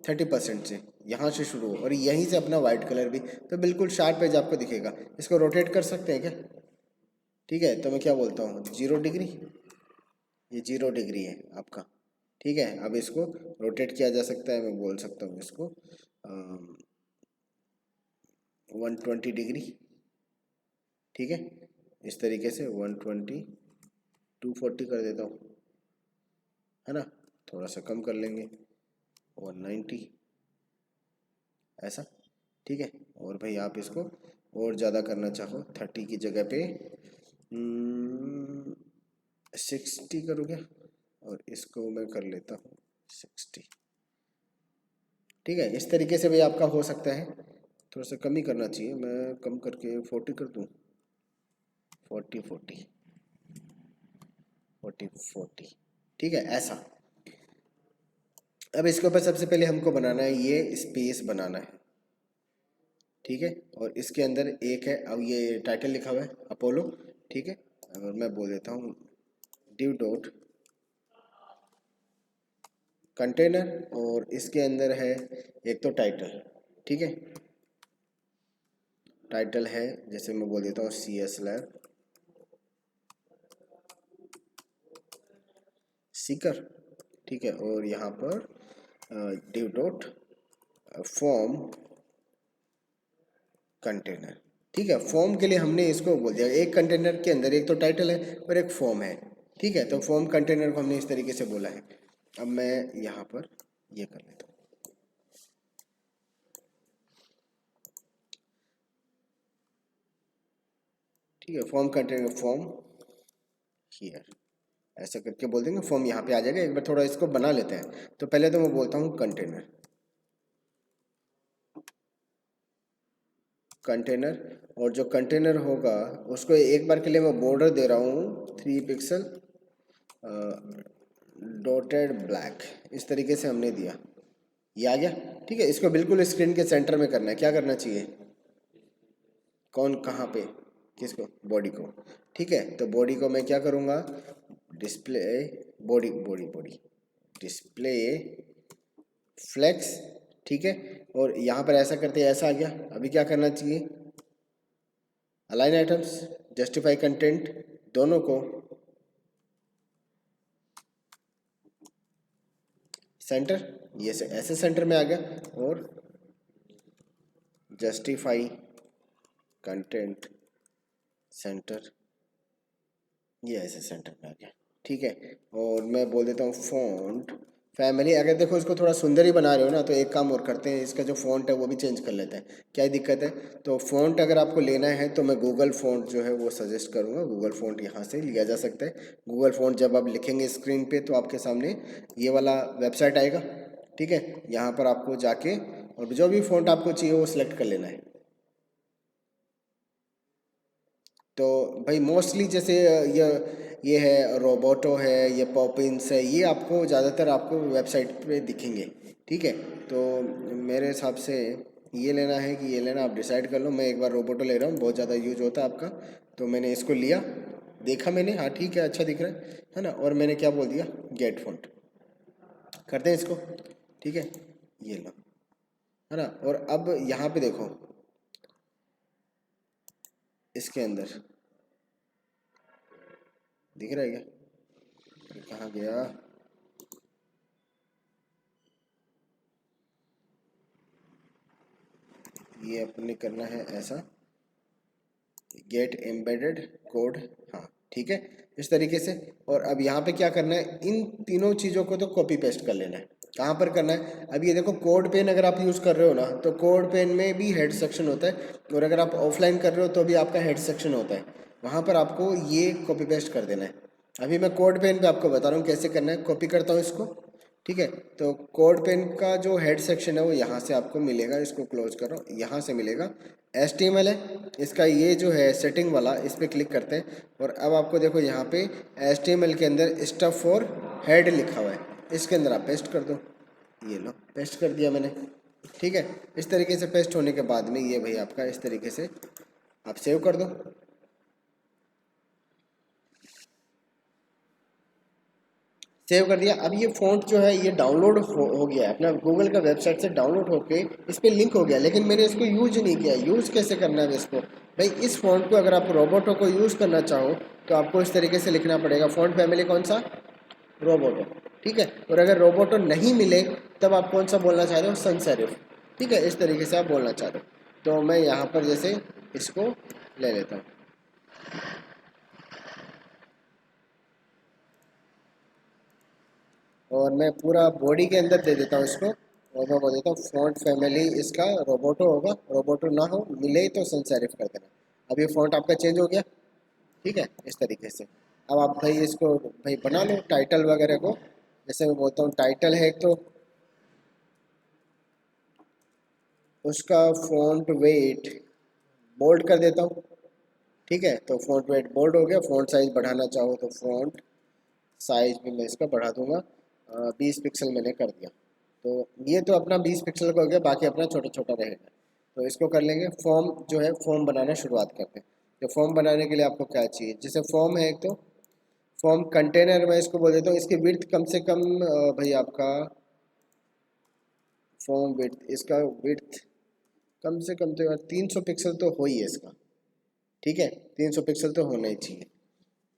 30% से यहाँ से शुरू हो, और यहीं से अपना वाइट कलर भी, तो बिल्कुल शार्प एज आपको दिखेगा। इसको रोटेट कर सकते हैं क्या। ठीक है, तो मैं क्या बोलता हूँ 0 डिग्री, ये 0 डिग्री है आपका। ठीक है, अब इसको रोटेट किया जा सकता है, मैं बोल सकता हूँ इसको 120 डिग्री। ठीक है, इस तरीके से 120 240 कर देता हूँ, है ना। थोड़ा सा कम कर लेंगे 190 ऐसा, ठीक है। और भाई आप इसको और ज़्यादा करना चाहो 30 की जगह पे 60 करूँ क्या, और इसको मैं कर लेता हूँ 60, ठीक है। इस तरीके से भी आपका हो सकता है। थोड़ा सा कम ही करना चाहिए, मैं कम करके 40 कर दूँ, 40 40 40 40, ठीक है ऐसा। अब इसके ऊपर सबसे पहले हमको बनाना है, ये स्पेस बनाना है, ठीक है। और इसके अंदर एक है, अब ये टाइटल लिखा हुआ है अपोलो, ठीक है। और मैं बोल देता हूँ div डॉट कंटेनर, और इसके अंदर है एक तो टाइटल, ठीक है। टाइटल है, जैसे मैं बोल देता हूँ CS लैब सीकर, ठीक है। और यहाँ पर div डॉट फॉर्म कंटेनर, ठीक है। फॉर्म के लिए हमने इसको बोल दिया, एक कंटेनर के अंदर एक तो टाइटल है और एक फॉर्म है, ठीक है। तो फॉर्म कंटेनर को हमने इस तरीके से बोला है। अब मैं यहाँ पर ये कर लेता हूँ, ठीक है। फॉर्म कंटेनर फॉर्म हियर, ऐसा करके बोल देंगे, फॉर्म यहाँ पे आ जाएगा। एक बार थोड़ा इसको बना लेते हैं। तो पहले तो मैं बोलता हूँ कंटेनर, कंटेनर, और जो कंटेनर होगा उसको एक बार के लिए मैं बॉर्डर दे रहा हूँ 3 पिक्सल डॉटेड ब्लैक, इस तरीके से हमने दिया, ये आ गया, ठीक है। इसको बिल्कुल स्क्रीन के सेंटर में करना है। क्या करना चाहिए, कौन कहाँ पे, किसको, बॉडी को, ठीक है। तो बॉडी को मैं क्या करूँगा, display body body body display flex, ठीक है। और यहाँ पर ऐसा करते ऐसा आ गया। अभी क्या करना चाहिए, अलाइन आइटम्स, जस्टिफाई कंटेंट, दोनों को सेंटर, ये से ऐसे सेंटर में आ गया। और जस्टिफाई कंटेंट सेंटर, ये ऐसे सेंटर में आ गया, ठीक है। और मैं बोल देता हूँ फॉन्ट फैमिली। अगर देखो इसको थोड़ा सुंदर ही बना रहे हो ना, तो एक काम और करते हैं, इसका जो फ़ॉन्ट है वो भी चेंज कर लेते हैं। क्या दिक्कत है, तो फ़ॉन्ट अगर आपको लेना है तो मैं गूगल फ़ॉन्ट जो है वो सजेस्ट करूँगा। गूगल फ़ॉन्ट यहाँ से लिया जा सकता है। गूगल फ़ॉन्ट जब आप लिखेंगे स्क्रीन पे तो आपके सामने ये वाला वेबसाइट आएगा, ठीक है। यहाँ पर आपको जाके और जो भी फ़ॉन्ट आपको चाहिए वो सिलेक्ट कर लेना है। तो भाई मोस्टली जैसे ये है रोबोटो है, ये पॉपिंस है, ये आपको ज़्यादातर आपको वेबसाइट पे दिखेंगे, ठीक है। तो मेरे हिसाब से ये लेना है कि ये लेना, आप डिसाइड कर लो। मैं एक बार रोबोटो ले रहा हूँ, बहुत ज़्यादा यूज होता है आपका, तो मैंने इसको लिया, देखा मैंने, हाँ ठीक है, अच्छा दिख रहा है ना। और मैंने क्या बोल दिया, गेट फॉन्ट करते हैं इसको, ठीक है। ये लो, है ना। और अब यहाँ पे देखो, इसके अंदर दिख रहा है क्या, कहाँ गया, ये अपने करना है ऐसा, गेट एम्बेडेड कोड, हाँ ठीक है, इस तरीके से। और अब यहाँ पे क्या करना है, इन तीनों चीज़ों को तो कॉपी पेस्ट कर लेना है। कहाँ पर करना है, अब ये देखो कोड पेन अगर आप यूज़ कर रहे हो ना, तो कोड पेन में भी हेड सेक्शन होता है, और अगर आप ऑफलाइन कर रहे हो तो भी आपका हेड सेक्शन होता है, वहाँ पर आपको ये कॉपी पेस्ट कर देना है। अभी मैं कोड पेन पे आपको बता रहा हूँ कैसे करना है। कॉपी करता हूँ इसको, ठीक है। तो कोड पेन का जो हेड सेक्शन है वो यहाँ से आपको मिलेगा, इसको क्लोज करो, यहाँ से मिलेगा। HTML है इसका, ये जो है सेटिंग वाला, इस पर क्लिक करते हैं। और अब आपको देखो यहाँ पे HTML के अंदर स्टफ फॉर हेड लिखा हुआ है, इसके अंदर आप पेस्ट कर दो। ये लो, पेस्ट कर दिया मैंने, ठीक है। इस तरीके से पेस्ट होने के बाद में ये भाई आपका इस तरीके से आप सेव कर दो। सेव कर दिया। अब ये फ़ॉन्ट जो है ये डाउनलोड हो गया है, अपना गूगल का वेबसाइट से डाउनलोड होके इस पर लिंक हो गया, लेकिन मैंने इसको यूज नहीं किया। यूज़ कैसे करना है इसको, भाई इस फ़ॉन्ट को अगर आप रोबोटो को यूज़ करना चाहो तो आपको इस तरीके से लिखना पड़ेगा, फ़ॉन्ट फैमिली कौन सा, रोबोटो, ठीक है। और अगर रोबोटो नहीं मिले तब आप कौन सा बोलना चाह रहे हो, सन्स सेरिफ, ठीक है। इस तरीके से आप बोलना चाह रहे हो। तो मैं यहाँ पर जैसे इसको ले लेता हूँ, और मैं पूरा बॉडी के अंदर दे देता हूँ इसको, और मैं बोल देता हूँ फ़ॉन्ट फैमिली इसका रोबोटो होगा, रोबोटो ना हो मिले तो sans serif कर देना। अब ये फ़ॉन्ट आपका चेंज हो गया, ठीक है, इस तरीके से। अब आप भाई इसको भाई बना लो टाइटल वगैरह को। जैसे मैं बोलता हूँ टाइटल है एक, तो उसका फ़ॉन्ट वेट बोल्ड कर देता हूँ, ठीक है। तो फ़ॉन्ट वेट बोल्ड हो गया। फ़ॉन्ट साइज़ बढ़ाना चाहो तो फ़ॉन्ट साइज़ भी मैं इसका बढ़ा दूंगा, 20 पिक्सल मैंने कर दिया। तो ये तो अपना 20 पिक्सल का हो गया, बाकी अपना छोटा छोटा रहेगा। तो इसको कर लेंगे। फॉर्म जो है फॉर्म बनाना शुरुआत करते हैं। तो फॉर्म बनाने के लिए आपको क्या चाहिए, जैसे फॉर्म है एक, तो फॉर्म कंटेनर मैं इसको बोल देता हूँ, इसकी विड्थ कम से कम भाई आपका फॉर्म विड्थ, इसका विड्थ कम से कम तो यार 300 पिक्सल तो हो ही है इसका, ठीक है, 300 पिक्सल तो होना ही चाहिए।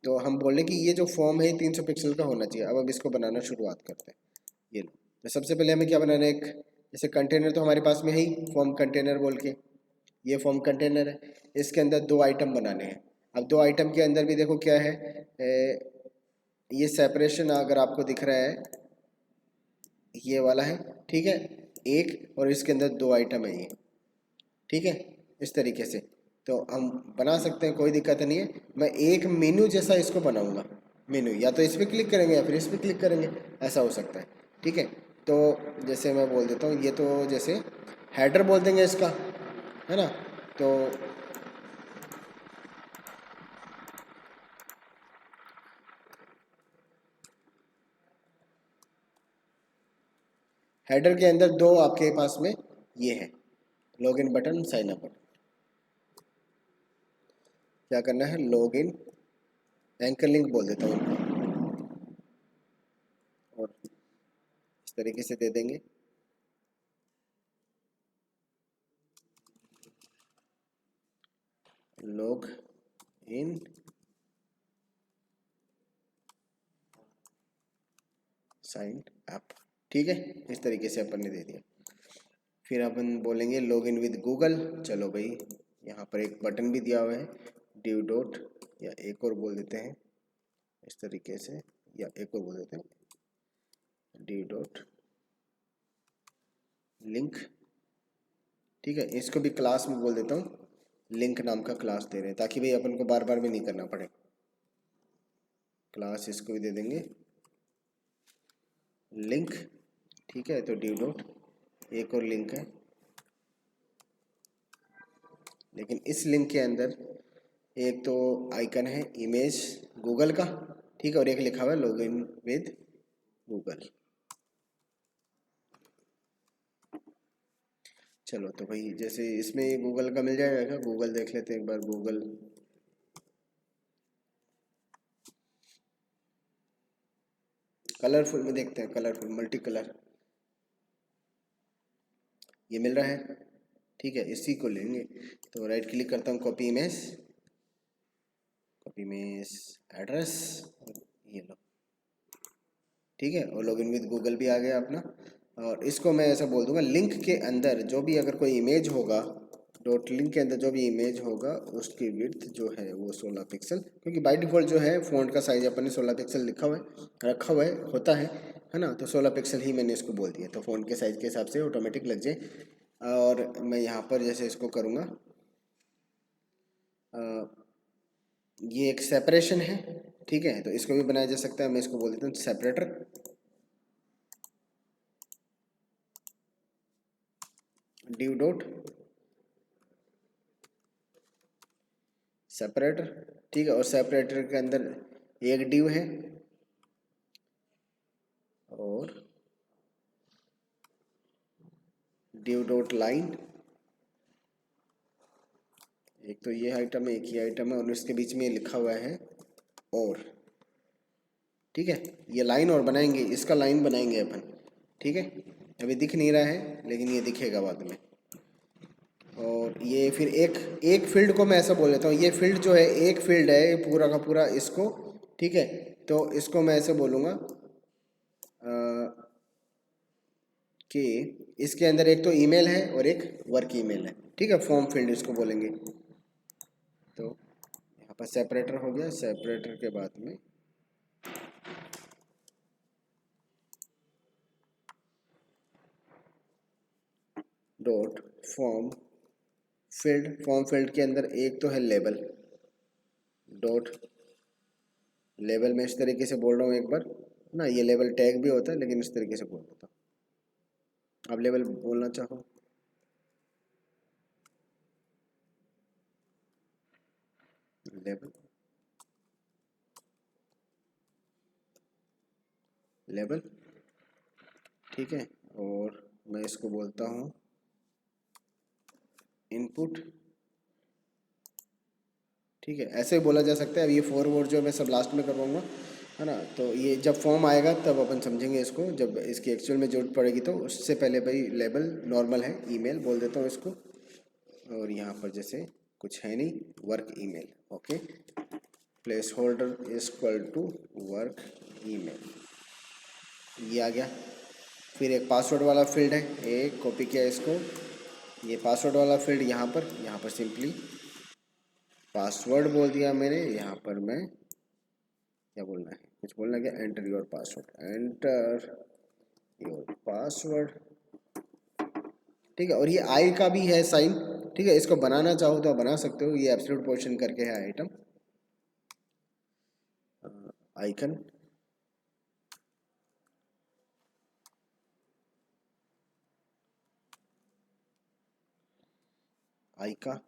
तो हम बोले कि ये जो फॉर्म है 300 पिक्सल का होना चाहिए। अब इसको बनाना शुरुआत करते हैं। ये लो, तो सबसे पहले हमें क्या बनाना है, एक जैसे कंटेनर तो हमारे पास में है ही, फॉर्म कंटेनर बोल के, ये फॉर्म कंटेनर है। इसके अंदर 2 आइटम बनाने हैं। अब 2 आइटम के अंदर भी देखो क्या है, ये सेपरेशन अगर आपको दिख रहा है, ये वाला है, ठीक है, एक, और इसके अंदर 2 आइटम है ये, ठीक है, इस तरीके से। तो हम बना सकते हैं, कोई दिक्कत नहीं है। मैं एक मेनू जैसा इसको बनाऊंगा। मेनू या तो इस पर क्लिक करेंगे या फिर इस पर क्लिक करेंगे, ऐसा हो सकता है, ठीक है। तो जैसे मैं बोल देता हूँ, ये तो जैसे हेडर बोल देंगे इसका, है ना। तो हेडर के अंदर 2 आपके पास में ये है, login button, sign up button. क्या करना है, लॉगिन एंकर लिंक बोल देता हूँ उनको, और इस तरीके से दे देंगे। लॉग इन साइन अप, ठीक है, इस तरीके से अपन ने दे दिया। फिर अपन बोलेंगे लॉगिन विद गूगल। चलो भाई, यहाँ पर एक बटन भी दिया हुआ है, ड्यू डॉट, या एक और बोल देते हैं इस तरीके से, या एक और बोल देते हैं ड्यू डॉट लिंक, ठीक है। इसको भी क्लास में बोल देता हूँ, लिंक नाम का क्लास दे रहे हैं, ताकि भाई अपन को बार बार भी नहीं करना पड़े। क्लास इसको भी दे देंगे लिंक, ठीक है। तो ड्यू डॉट, एक और लिंक है, लेकिन इस लिंक के अंदर एक तो आइकन है इमेज गूगल का, ठीक है, और एक लिखा हुआ है लॉगिन विद गूगल। चलो तो भाई, जैसे इसमें गूगल का मिल जाएगा क्या, गूगल देख लेते हैं एक बार, गूगल। कलरफुल में देखते हैं, कलरफुल मल्टी कलर, ये मिल रहा है, ठीक है, इसी को लेंगे। तो राइट क्लिक करता हूँ, copy image, copy image address, ये लो, ठीक है, और लॉगिन विद गूगल भी आ गया अपना। और इसको मैं ऐसा बोल दूंगा, लिंक के अंदर जो भी अगर कोई इमेज होगा, डॉट लिंक के अंदर जो भी इमेज होगा, उसकी विड्थ जो है वो 16 पिक्सल, क्योंकि बाय डिफ़ॉल्ट जो है फ़ॉन्ट का साइज अपन ने 16 पिक्सल लिखा हुआ है, रखा हुआ है, होता है ना। तो 16 पिक्सल ही मैंने इसको बोल दिया, तो फ़ॉन्ट के साइज़ के हिसाब से ऑटोमेटिक लग जाए। और मैं यहाँ पर जैसे इसको करूँगा, ये एक सेपरेशन है, ठीक है, तो इसको भी बनाया जा सकता है। मैं इसको बोल देता हूँ सेपरेटर, ड्यू डॉट सेपरेटर, ठीक है, और सेपरेटर के अंदर एक ड्यू है, और ड्यू डॉट लाइन, एक तो ये आइटम है, एक ही आइटम है, और इसके बीच में लिखा हुआ है और, ठीक है। ये लाइन और बनाएंगे, इसका लाइन बनाएंगे अपन, ठीक है। अभी दिख नहीं रहा है, लेकिन ये दिखेगा बाद में। और ये फिर एक एक फील्ड को मैं ऐसा बोल देता हूँ, ये फील्ड जो है एक फील्ड है ये पूरा का पूरा इसको, ठीक है। तो इसको मैं ऐसे बोलूँगा कि इसके अंदर एक तो ईमेल है और एक वर्क ईमेल है, ठीक है, फॉर्म फील्ड इसको बोलेंगे। तो यहाँ पर सेपरेटर हो गया, सेपरेटर के बाद में डॉट फॉर्म फील्ड के अंदर एक तो है लेबल, डॉट लेबल में इस तरीके से बोल रहा हूँ एक बार ना, ये लेबल टैग भी होता है लेकिन इस तरीके से बोल देता हूँ। अब लेबल बोलना चाहो, लेबल लेबल, ठीक है। और मैं इसको बोलता हूँ इनपुट, ठीक है। ऐसे बोला जा सकता है। अब ये फॉरवर्ड जो मैं सब लास्ट में करवाऊंगा, है ना, तो ये जब फॉर्म आएगा तब अपन समझेंगे इसको, जब इसकी एक्चुअल में जरूरत पड़ेगी। तो उससे पहले भाई लेबल नॉर्मल है, ईमेल बोल देता हूँ इसको, और यहाँ पर जैसे कुछ है नहीं, work email, okay. Placeholder equal to work email, ये आ गया। फिर एक पासवर्ड वाला फील्ड है, एक कॉपी किया इसको, ये पासवर्ड वाला फील्ड यहाँ पर सिंपली पासवर्ड बोल दिया मैंने। यहाँ पर मैं क्या बोलना है, कुछ बोलना क्या, enter your password, enter your password, ठीक है। और ये आई का भी है साइन, ठीक है। इसको बनाना चाहो तो बना सकते हो, ये एब्सोल्यूट पोजीशन करके है आइटम आइकन, आई का,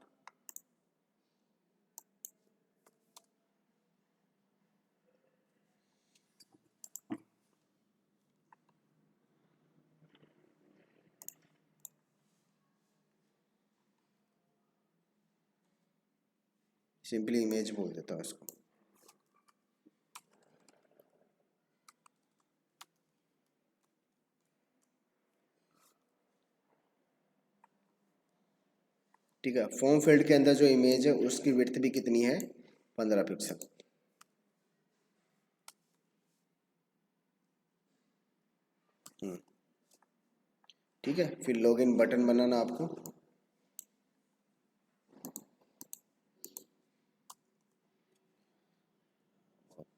सिंपली इमेज बोल देता हूँ इसको, ठीक है। फॉर्म फील्ड के अंदर जो इमेज है उसकी विड्थ भी कितनी है, 15 पिक्सल, ठीक है। फिर लॉगिन बटन बनाना आपको,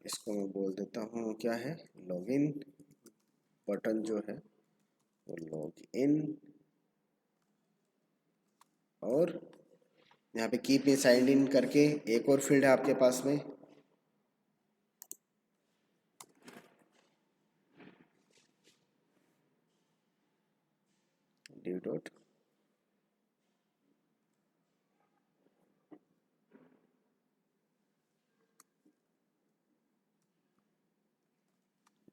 इसको मैं बोल देता हूँ क्या है, लॉगिन बटन जो है वो लॉग इन, और यहाँ पे कीप मी साइंड इन करके एक और फील्ड है आपके पास में, डी डॉट,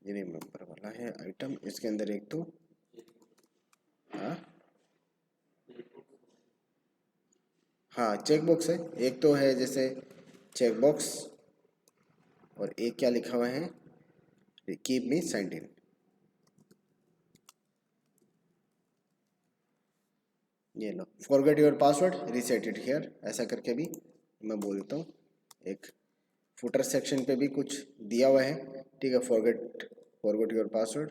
ये रिमेंबर वाला है आइटम, इसके अंदर एक तो हाँ हाँ चेक बॉक्स है, एक तो है जैसे चेक बॉक्स, और एक क्या लिखा हुआ है, कीप मी साइंड इन, ये लो, forget your password reset it here, ऐसा करके भी मैं बोल देता हूँ। एक फुटर सेक्शन पे भी कुछ दिया हुआ है, ठीक है, फॉरगेट योर पासवर्ड,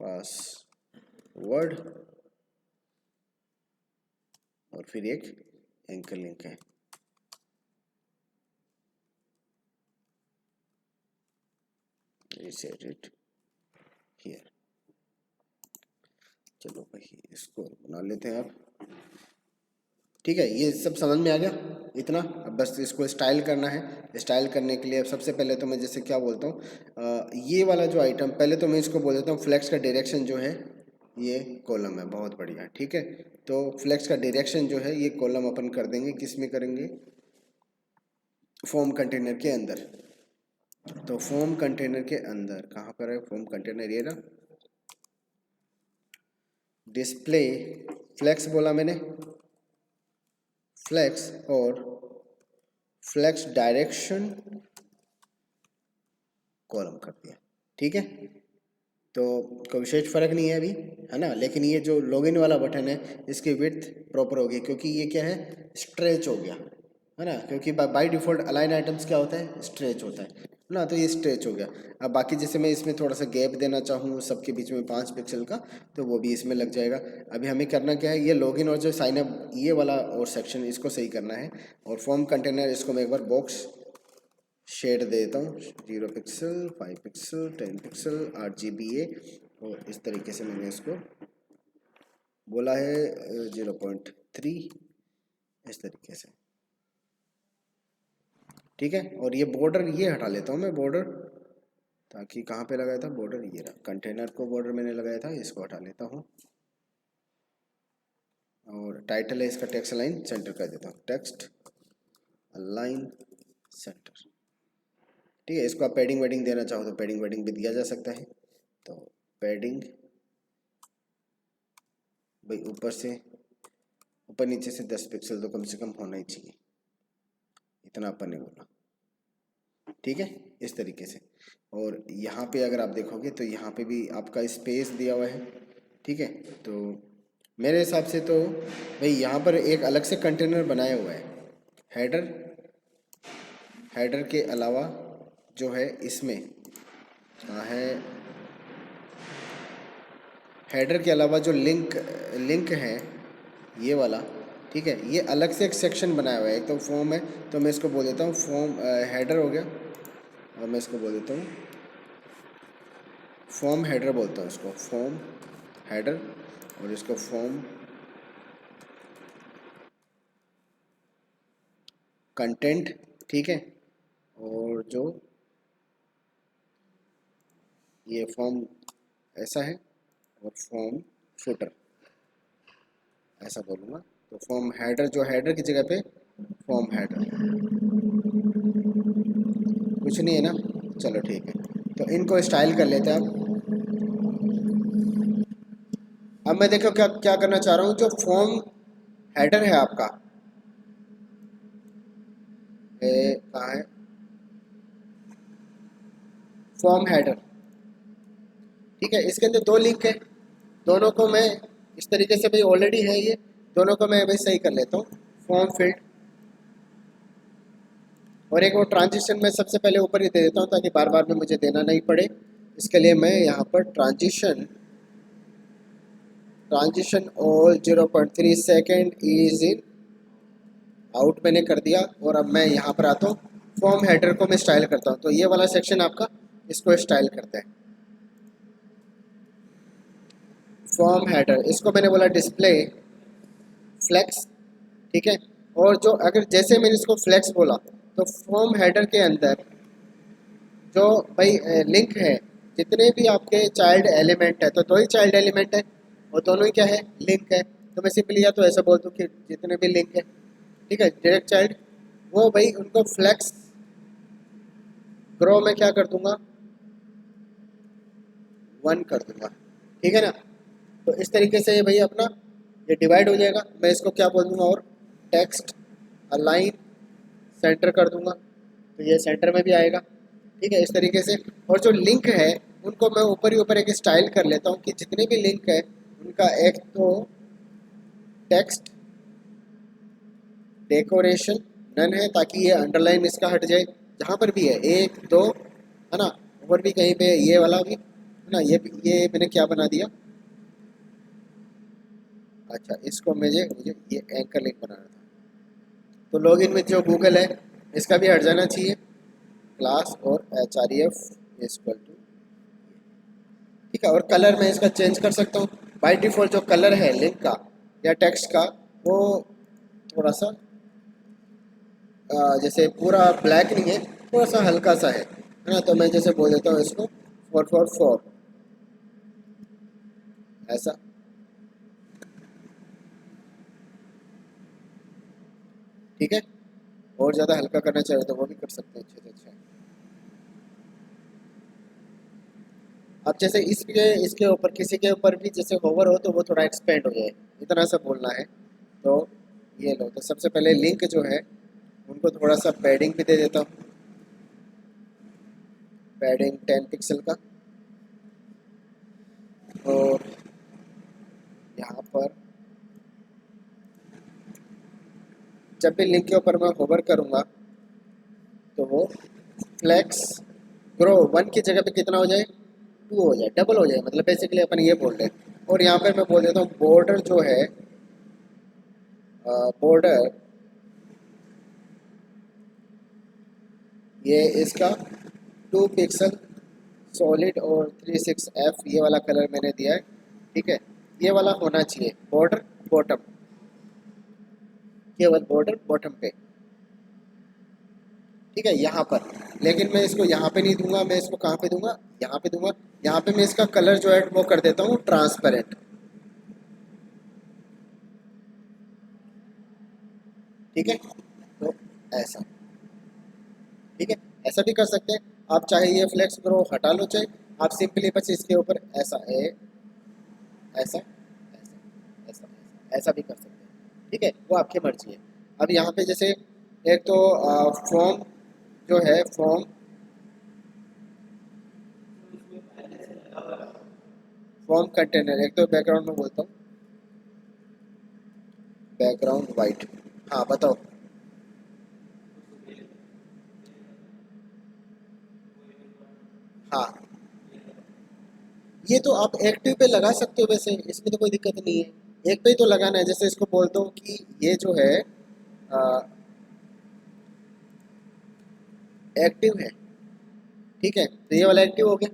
पासवर्ड, और फिर एक एंकर लिंक है, रीसेट इट हियर। चलो भाई इसको बना लेते हैं आप, ठीक है। ये सब समझ में आ गया इतना। अब बस इसको स्टाइल करना है। स्टाइल करने के लिए अब सबसे पहले तो मैं जैसे क्या बोलता हूँ, ये वाला जो आइटम, पहले तो मैं इसको बोल देता हूँ फ्लेक्स का डायरेक्शन जो है ये कॉलम है, बहुत बढ़िया, ठीक है। तो फ्लेक्स का डायरेक्शन जो है ये कॉलम अपन कर देंगे, किस में करेंगे, फॉर्म कंटेनर के अंदर। तो फॉर्म कंटेनर के अंदर कहाँ पर है फॉर्म कंटेनर, ये ना, डिस्प्ले फ्लेक्स बोला मैंने, फ्लेक्स और फ्लेक्स डायरेक्शन कॉलम कर दिया, ठीक है। तो कोई विशेष फ़र्क नहीं है अभी, है ना। लेकिन ये जो लॉगिन वाला बटन है इसकी विड्थ प्रॉपर होगी, क्योंकि ये क्या है, स्ट्रेच हो गया, है ना। क्योंकि बाय डिफ़ॉल्ट अलाइन आइटम्स क्या होता है, स्ट्रेच होता है ना, तो ये स्ट्रेच हो गया। अब बाकी जैसे मैं इसमें थोड़ा सा गैप देना चाहूँ सबके बीच में 5 पिक्सल का, तो वो भी इसमें लग जाएगा। अभी हमें करना क्या है, ये लॉगिन और जो साइन अप ये वाला और सेक्शन इसको सही करना है, और फॉर्म कंटेनर इसको मैं एक बार बॉक्स शेड दे देता हूँ 0 पिक्सल, 5 पिक्सल, 10 पिक्सल, RGBA, और इस तरीके से मैंने इसको बोला है 0.3, इस तरीके से। ठीक है, और ये बॉर्डर ये हटा लेता हूँ मैं बॉर्डर, ताकि कहाँ पे लगाया था बॉर्डर, ये रहा कंटेनर को बॉर्डर मैंने लगाया था, इसको हटा लेता हूँ। और टाइटल है इसका टेक्स्ट अलाइन सेंटर कर देता हूँ, टेक्स्ट अलाइन सेंटर। ठीक है, इसको आप पैडिंग वेडिंग देना चाहो तो पैडिंग वेडिंग भी दिया जा सकता है। तो पैडिंग भाई ऊपर नीचे से 10 पिक्सल तो कम से कम होना ही चाहिए, इतना अपन ने बोला। ठीक है, इस तरीके से। और यहाँ पे अगर आप देखोगे तो यहाँ पे भी आपका स्पेस दिया हुआ है। ठीक है, तो मेरे हिसाब से तो भाई यहाँ पर एक अलग से कंटेनर बनाया हुआ है। हेडर हेडर के अलावा जो है इसमें कहाँ है, हेडर के अलावा जो लिंक है ये वाला, ठीक है, ये अलग से एक सेक्शन बनाया हुआ है। एक तो फॉर्म है, तो मैं इसको बोल देता हूँ फॉर्म हेडर हो गया, और मैं इसको बोल देता हूँ फॉर्म हेडर, बोलता हूँ इसको फॉर्म हेडर, और इसको फॉर्म कंटेंट। ठीक है, और जो ये फॉर्म ऐसा है, और फॉर्म फुटर ऐसा बोलूँगा। तो फॉर्म हेडर, जो हेडर की जगह पे फॉर्म हेडर, कुछ नहीं है ना, चलो ठीक है। तो इनको स्टाइल कर लेते हैं अब मैं देखो क्या क्या करना चाह रहा हूँ, जो फॉर्म हेडर है आपका, कहाँ है फॉर्म हेडर। ठीक है, इसके अंदर दो लिंक है, दोनों को मैं इस तरीके से, भाई ऑलरेडी है ये, दोनों को मैं भाई सही कर लेता हूँ। फॉर्म फील्ड, और एक वो ट्रांजिशन मैं सबसे पहले ऊपर ही दे देता हूँ, ताकि बार बार में मुझे देना नहीं पड़े। इसके लिए मैं यहाँ पर ट्रांजिशन और 0.3 सेकेंड इज इन आउट मैंने कर दिया। और अब मैं यहाँ पर आता हूँ, फॉर्म हेडर को मैं स्टाइल करता हूँ। तो ये वाला सेक्शन आपका, इसको स्टाइल करते हैं फॉर्म हेडर, इसको मैंने बोला डिस्प्ले फ्लेक्स। ठीक है, और जो अगर जैसे मैंने इसको फ्लेक्स बोला, तो फॉर्म हेडर के अंदर जो भाई लिंक है, जितने भी आपके चाइल्ड एलिमेंट है, तो दो ही चाइल्ड एलिमेंट है, और दोनों ही क्या है, लिंक है। तो मैं सिंपली या तो ऐसा बोल दूँ कि जितने भी लिंक है, ठीक है, डायरेक्ट चाइल्ड, वो भाई उनको फ्लेक्स ग्रो में क्या कर दूंगा, 1 कर दूंगा। ठीक है ना, तो इस तरीके से ये भाई अपना ये डिवाइड हो जाएगा। मैं इसको क्या बोल दूंगा, और टेक्स्ट अलाइन सेंटर कर दूंगा, तो ये सेंटर में भी आएगा। ठीक है, इस तरीके से। और जो लिंक है उनको मैं ऊपर ही ऊपर एक स्टाइल कर लेता हूँ, कि जितने भी लिंक है उनका एक तो टेक्स्ट डेकोरेशन नन है, ताकि ये अंडरलाइन इसका हट जाए। जहाँ पर भी है 1 2 है ना, और भी कहीं पे ये वाला भी है ना, ये मैंने क्या बना दिया, अच्छा इसको मुझे ये एंकर लिंक बनाना था। तो लॉगिन विद जो गूगल है, इसका भी हट जाना चाहिए, क्लास और href इक्वल टू। ठीक है, और कलर मैं इसका चेंज कर सकता हूँ। बाय डिफ़ॉल्ट जो कलर है लिंक का या टेक्स्ट का, वो थोड़ा सा जैसे पूरा ब्लैक नहीं है, थोड़ा सा हल्का सा है ना। तो मैं जैसे बोल देता हूँ इसको 444 ऐसा। ठीक है, और ज़्यादा हल्का करना चाहिए तो वो भी कर सकते हैं, अच्छे से अच्छा। अब जैसे इसके ऊपर किसी के ऊपर भी जैसे होवर हो, तो वो थोड़ा एक्सपेंड हो जाए, इतना सा बोलना है। तो ये लो, तो सबसे पहले लिंक जो है उनको थोड़ा सा पैडिंग भी दे देता हूँ, पैडिंग 10 पिक्सल का। और यहाँ पर जब भी लिंक के ऊपर मैं होवर करूँगा, तो वो फ्लेक्स ग्रो 1 की जगह पे कितना हो जाए, 2 हो जाए, डबल हो जाए, मतलब बेसिकली अपन ये बोल रहे हैं। और यहाँ पे मैं बोल देता हूँ बॉर्डर जो है, बॉर्डर ये इसका 2 पिक्सल सॉलिड और 36F ये वाला कलर मैंने दिया है। ठीक है, ये वाला होना चाहिए बॉर्डर बॉटम, केवल बॉर्डर बॉटम पे। ठीक है, यहाँ पर। लेकिन मैं इसको यहाँ पे नहीं दूंगा, मैं इसको कहाँ पे दूंगा, यहाँ पे दूंगा। यहाँ पे मैं इसका कलर जो है वो कर देता हूँ ट्रांसपेरेंट। ठीक है, तो ऐसा। ठीक है, ऐसा भी कर सकते हैं आप, चाहे ये फ्लेक्स करो हटा लो, चाहे आप सिंपली बस इसके ऊपर ऐसा है, ऐसा ऐसा ऐसा ऐसा भी कर सकते हैं। ठीक है, वो आपकी मर्जी है। अब यहाँ पे जैसे एक तो फॉर्म जो है, फॉर्म कंटेनर, एक तो बैकग्राउंड में बोलता हूँ, बैकग्राउंड वाइट। हाँ बताओ। हाँ, ये तो आप एक्टिव पे लगा सकते हो, वैसे इसमें तो कोई दिक्कत नहीं है, एक पे ही तो लगाना है। जैसे इसको बोलता हूँ कि ये जो है एक्टिव है। ठीक है, तो ये वाला एक्टिव हो गया।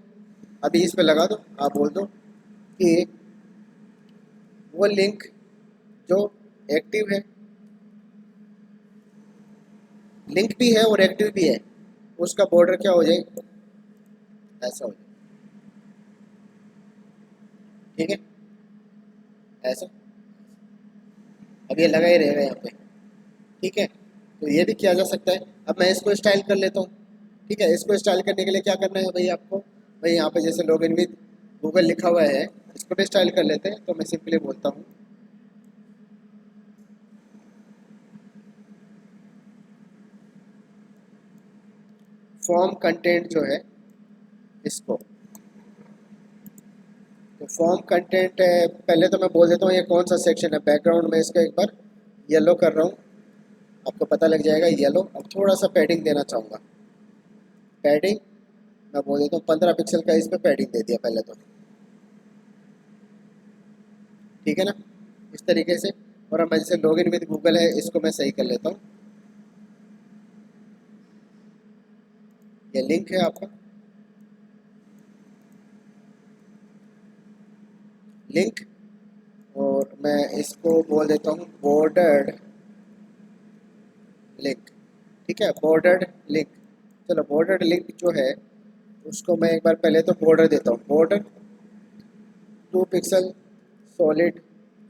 अभी इस पे लगा दो, आप बोल दो कि वो लिंक जो एक्टिव है, लिंक भी है और एक्टिव भी है, उसका बॉर्डर क्या हो जाए, ऐसा हो जाए। ठीक है, ऐसा। अब ये लगा ही रहेगा यहाँ पे। ठीक है, तो ये भी किया जा सकता है। अब मैं इसको स्टाइल कर लेता हूँ। ठीक है, इसको स्टाइल करने के लिए क्या करना है भाई आपको, भाई यहाँ पे जैसे लॉग इन विद गूगल लिखा हुआ है, इसको भी स्टाइल कर लेते हैं। तो मैं सिंपली बोलता हूँ फॉर्म कंटेंट जो है इसको, तो फॉर्म कंटेंट है, पहले तो मैं बोल देता हूँ ये कौन सा सेक्शन है। बैकग्राउंड में इसका एक बार येलो कर रहा हूँ, आपको पता लग जाएगा येलो। अब थोड़ा सा पैडिंग देना चाहूँगा, पैडिंग मैं बोल देता हूँ 15 पिक्सल का, इस पर पैडिंग दे दिया पहले तो। ठीक है ना, इस तरीके से। और अब मैं जैसे लॉग इन विद गूगल है, इसको मैं सही कर लेता हूँ। ये लिंक है आपका, लिंक। और मैं इसको बोल देता हूँ बॉर्डर्ड लिंक। ठीक है, बॉर्डर्ड लिंक। चलो, बॉर्डर्ड लिंक जो है उसको मैं एक बार पहले तो बॉर्डर देता हूँ, बॉर्डर 2 पिक्सल सॉलिड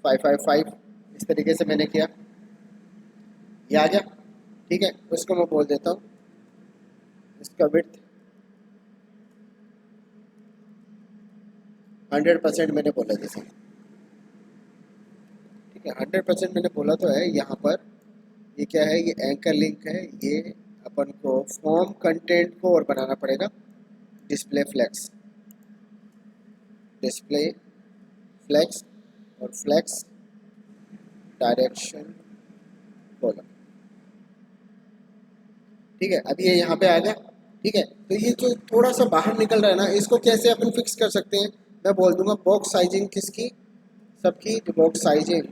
555, इस तरीके से मैंने किया, ये आ गया। ठीक है, उसको मैं बोल देता हूँ इसका विड्थ 100% मैंने बोला जैसे। ठीक है, 100% मैंने बोला तो है यहाँ पर। ये क्या है, ये एंकर लिंक है। ये अपन को फॉर्म कंटेंट को और बनाना पड़ेगा, डिस्प्ले फ्लेक्स, डिस्प्ले फ्लेक्स और फ्लेक्स डायरेक्शन कॉलम। ठीक है, अब ये यहाँ पे आ गया। ठीक है, तो ये जो थोड़ा सा बाहर निकल रहा है ना, इसको कैसे अपन फिक्स कर सकते हैं, मैं बोल दूंगा बॉक्स साइजिंग किसकी, सबकी। जो बॉक्स साइजिंग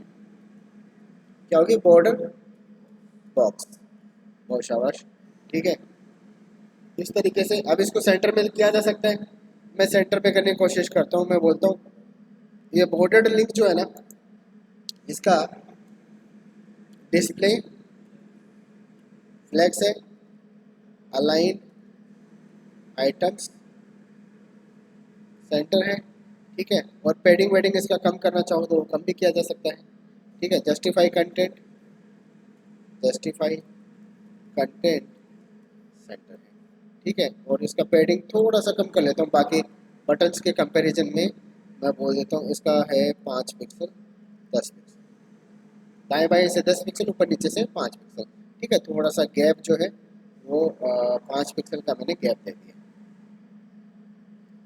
क्या होगी, बॉर्डर बॉक्स। बहुत शाबाश। ठीक है, इस तरीके से अब इसको सेंटर में किया जा सकता है। मैं सेंटर पे करने की कोशिश करता हूँ, मैं बोलता हूँ ये बॉर्डर्ड लिंक जो है ना, इसका डिस्प्ले फ्लेक्स है, अलाइन आइटम्स सेंटर है। ठीक है, और पैडिंग वेडिंग इसका कम करना चाहो तो कम भी किया जा सकता है। ठीक है, justify content, justify content centre है। ठीक है, और इसका पैडिंग थोड़ा सा कम कर लेता हूँ, बाकी बटन्स के कंपैरिजन में मैं बोल देता हूँ इसका है 5 पिक्सल, 10 पिक्सल। दाएं बाएं से 10 पिक्सल, ऊपर नीचे से 5 पिक्सल। ठीक है, थोड़ा सा गैप जो है वो 5 पिक्सल का मैंने गैप दे दिया।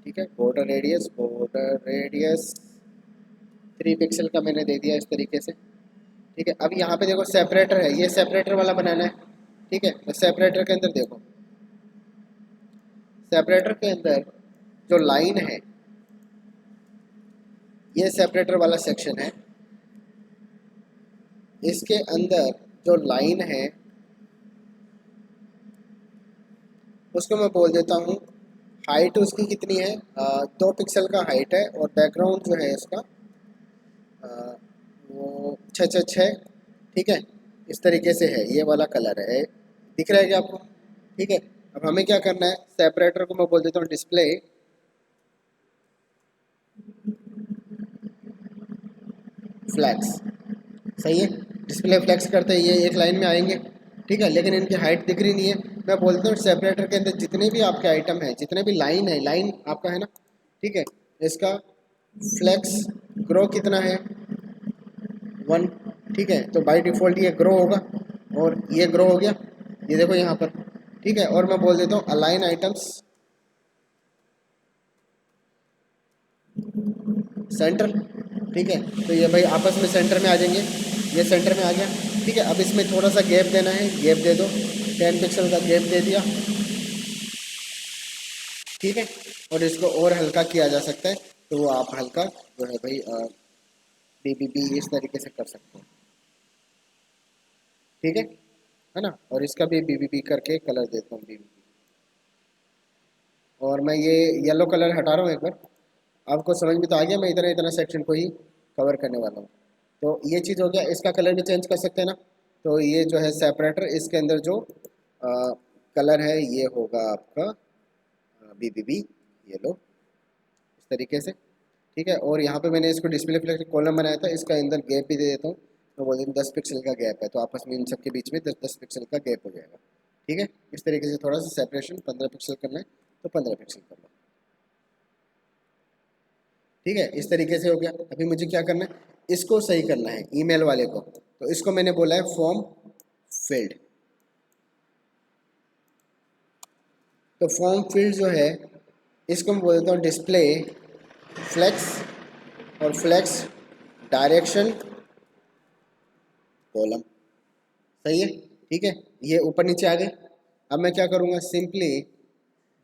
ठीक है, बॉर्डर रेडियस 3 पिक्सल का मैंने दे दिया इस तरीके से। ठीक है, अब यहाँ पे देखो सेपरेटर है, ये सेपरेटर वाला बनाना है। ठीक है, तो सेपरेटर के अंदर देखो, सेपरेटर के अंदर जो लाइन है, ये सेपरेटर वाला सेक्शन है। इसके अंदर जो लाइन है उसको मैं बोल देता हूँ हाइट उसकी कितनी है, 2 पिक्सल का हाइट है, और बैकग्राउंड जो है इसका अ, वो 6 6 6, ठीक है। इस तरीके से है, ये वाला कलर है, दिख रहा है क्या आपको? ठीक है। अब हमें क्या करना है, सेपरेटर को मैं बोल देता हूँ डिस्प्ले फ्लैक्स। सही है, डिस्प्ले फ्लैक्स करते ही ये एक लाइन में आएंगे, ठीक है। लेकिन इनकी हाइट दिख रही नहीं है। मैं बोलता हूँ सेपरेटर के अंदर जितने भी आपके आइटम हैं, जितने भी लाइन है, लाइन आपका है ना, ठीक है, इसका फ्लैक्स ग्रो कितना है, 1, ठीक है। तो बाय डिफ़ॉल्ट ये ग्रो होगा, और ये ग्रो हो गया, ये देखो यहाँ पर, ठीक है। और मैं बोल देता हूँ अलाइन आइटम्स सेंटर, ठीक है। तो ये भाई आपस में सेंटर में आ जाएंगे, ये सेंटर में आ गया, ठीक है। अब इसमें थोड़ा सा गैप देना है, गैप दे दो, 10 पिक्सल का गैप दे दिया, ठीक है। और इसको और हल्का किया जा सकता है, तो वो आप हल्का जो है भाई BBB इस तरीके से कर सकते हो, ठीक है ना। और इसका भी BBB करके कलर देता हूँ, BBB। और मैं ये येलो कलर हटा रहा हूँ एक बार, आपको समझ में तो आ गया, मैं इतना इतना सेक्शन को ही कवर करने वाला हूँ। तो ये चीज़ हो गया, इसका कलर भी चेंज कर सकते हैं ना। तो ये जो है सेपरेटर, इसके अंदर जो कलर है ये होगा आपका BBB येलो, इस तरीके से, ठीक है। और यहाँ पे मैंने इसको डिस्प्ले फ्लैश कॉलम बनाया था, इसका अंदर गैप भी दे देता हूँ। तो बोल दें 10 पिक्सल का गैप है, तो आपस में इन सब के बीच में 10 10 पिक्सल का गैप हो जाएगा, ठीक है। इस तरीके से थोड़ा सा सेपरेशन 15 पिक्सल करना है तो 15 पिक्सल कर लो, ठीक है। इस तरीके से हो गया। अभी मुझे क्या करना है, इसको सही करना है ईमेल वाले को। तो इसको मैंने बोला है फॉर्म फील्ड। तो फॉर्म फील्ड जो है, इसको मैं बोल देता हूँ डिस्प्ले फ्लेक्स, और फ्लेक्स डायरेक्शन कॉलम। सही है, ठीक है। ये ऊपर नीचे आ गए। अब मैं क्या करूँगा, सिंपली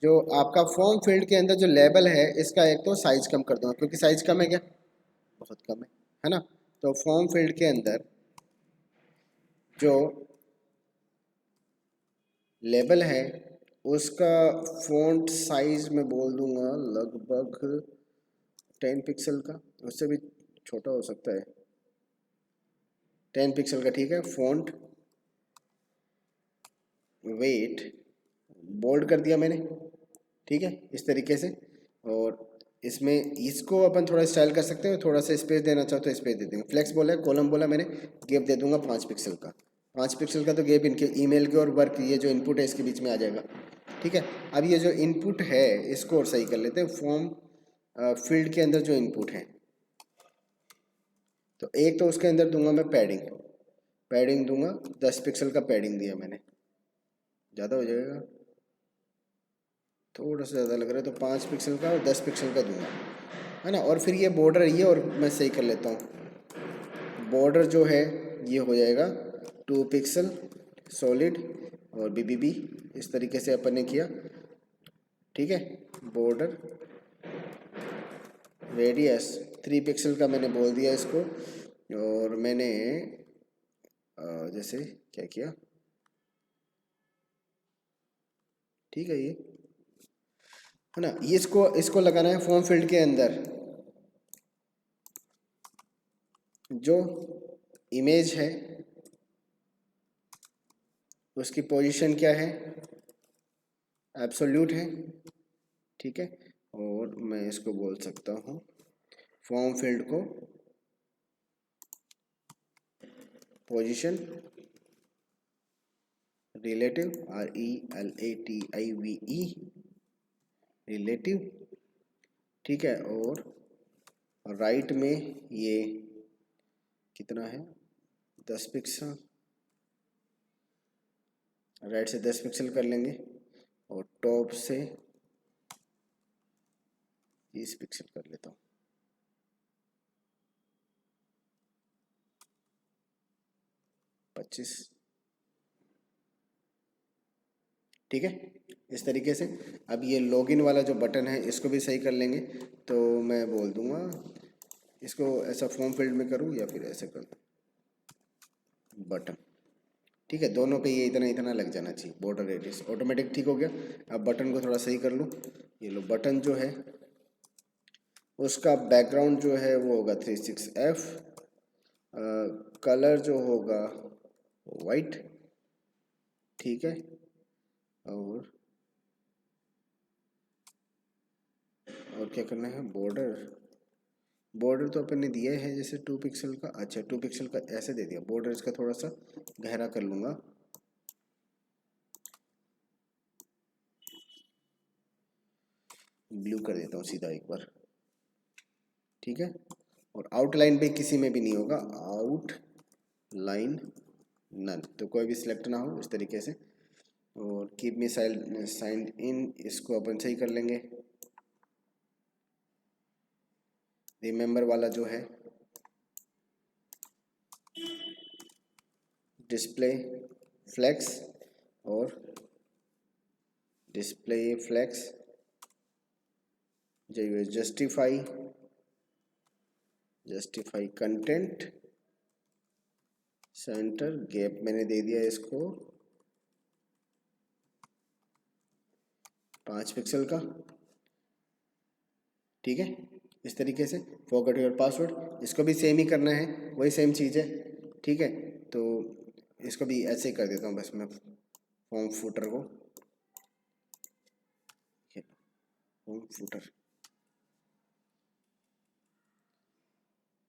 जो आपका फॉर्म फील्ड के अंदर जो लेबल है, इसका एक तो साइज कम कर दूंगा, क्योंकि साइज कम है क्या, बहुत कम है ना। तो फॉर्म फील्ड के अंदर जो लेबल है, उसका फ़ॉन्ट साइज मैं बोल दूंगा लगभग 10 पिक्सल का, उससे भी छोटा हो सकता है, 10 पिक्सल का, ठीक है। फ़ॉन्ट वेट बोल्ड कर दिया मैंने, ठीक है, इस तरीके से। और इसमें इसको अपन थोड़ा स्टाइल कर सकते हैं, थोड़ा सा स्पेस देना चाहो तो स्पेस दे देंगे। फ्लेक्स बोला है, कॉलम बोला मैंने, गैप दे दूंगा 5 पिक्सल का। 5 पिक्सल का तो गैप इनके ईमेल के और वर्क, ये जो इनपुट है इसके बीच में आ जाएगा, ठीक है। अब ये जो इनपुट है इसको और सही कर लेते हैं, फॉर्म फील्ड के अंदर जो इनपुट है, तो एक तो उसके अंदर दूंगा मैं पैडिंग, पैडिंग दूंगा 10 पिक्सल का पैडिंग दिया मैंने, ज़्यादा हो जाएगा, थोड़ा सा ज़्यादा लग रहा है, तो 5 पिक्सल का और 10 पिक्सल का दूंगा, है ना। और फिर ये बॉर्डर, ये और मैं सही कर लेता हूँ, बॉर्डर जो है ये हो जाएगा 2 पिक्सल सॉलिड, और BBB इस तरीके से अपन ने किया, ठीक है। बॉर्डर रेडियस 3 पिक्सल का मैंने बोल दिया इसको। और मैंने जैसे क्या किया, ठीक है, ये है ना, ये इसको लगाना है फॉर्म फील्ड के अंदर। जो इमेज है उसकी पोजीशन क्या है, एब्सोल्यूट है, ठीक है। और मैं इसको बोल सकता हूँ फॉर्म फील्ड को पोजीशन रिलेटिव, RELATIVE रिलेटिव, ठीक है। और राइट में ये कितना है, 10 पिक्सल, राइट से 10 पिक्सल कर लेंगे, और टॉप से 20 पिक्सल कर लेता हूँ, 25, ठीक है, इस तरीके से। अब ये लॉगिन वाला जो बटन है इसको भी सही कर लेंगे। तो मैं बोल दूंगा इसको ऐसा फॉर्म फील्ड में करूँ, या फिर ऐसे कर दूँ बटन, ठीक है, दोनों पे ये इतना इतना लग जाना चाहिए बॉर्डर रेडियस, ऑटोमेटिक ठीक हो गया। अब बटन को थोड़ा सही कर लूँ। ये लो, बटन जो है उसका बैकग्राउंड जो है वो होगा 36F, कलर जो होगा वाइट, ठीक है। और क्या करना है, बॉर्डर, बॉर्डर तो अपन ने दिया है जैसे 2 पिक्सल का, अच्छा 2 पिक्सल का ऐसे दे दिया। बॉर्डर इसका थोड़ा सा गहरा कर लूँगा, ब्लू कर देता हूँ सीधा एक बार, ठीक है। और आउटलाइन पे किसी में भी नहीं होगा, आउट लाइन नन, तो कोई भी सिलेक्ट ना हो इस तरीके से। और कीप मी साइंड इन, इसको अपन सही कर लेंगे। रिमेंबर वाला जो है डिस्प्ले फ्लेक्स, और डिस्प्ले फ्लेक्स जो justify, justify content centre, gap मैंने दे दिया इसको 5 पिक्सल का, ठीक है। इस तरीके से फॉरगेट योर पासवर्ड, इसको भी सेम ही करना है, वही सेम चीज़ है, ठीक है। तो इसको भी ऐसे ही कर देता हूँ बस मैं, फॉर्म फुटर को, फॉर्म फुटर,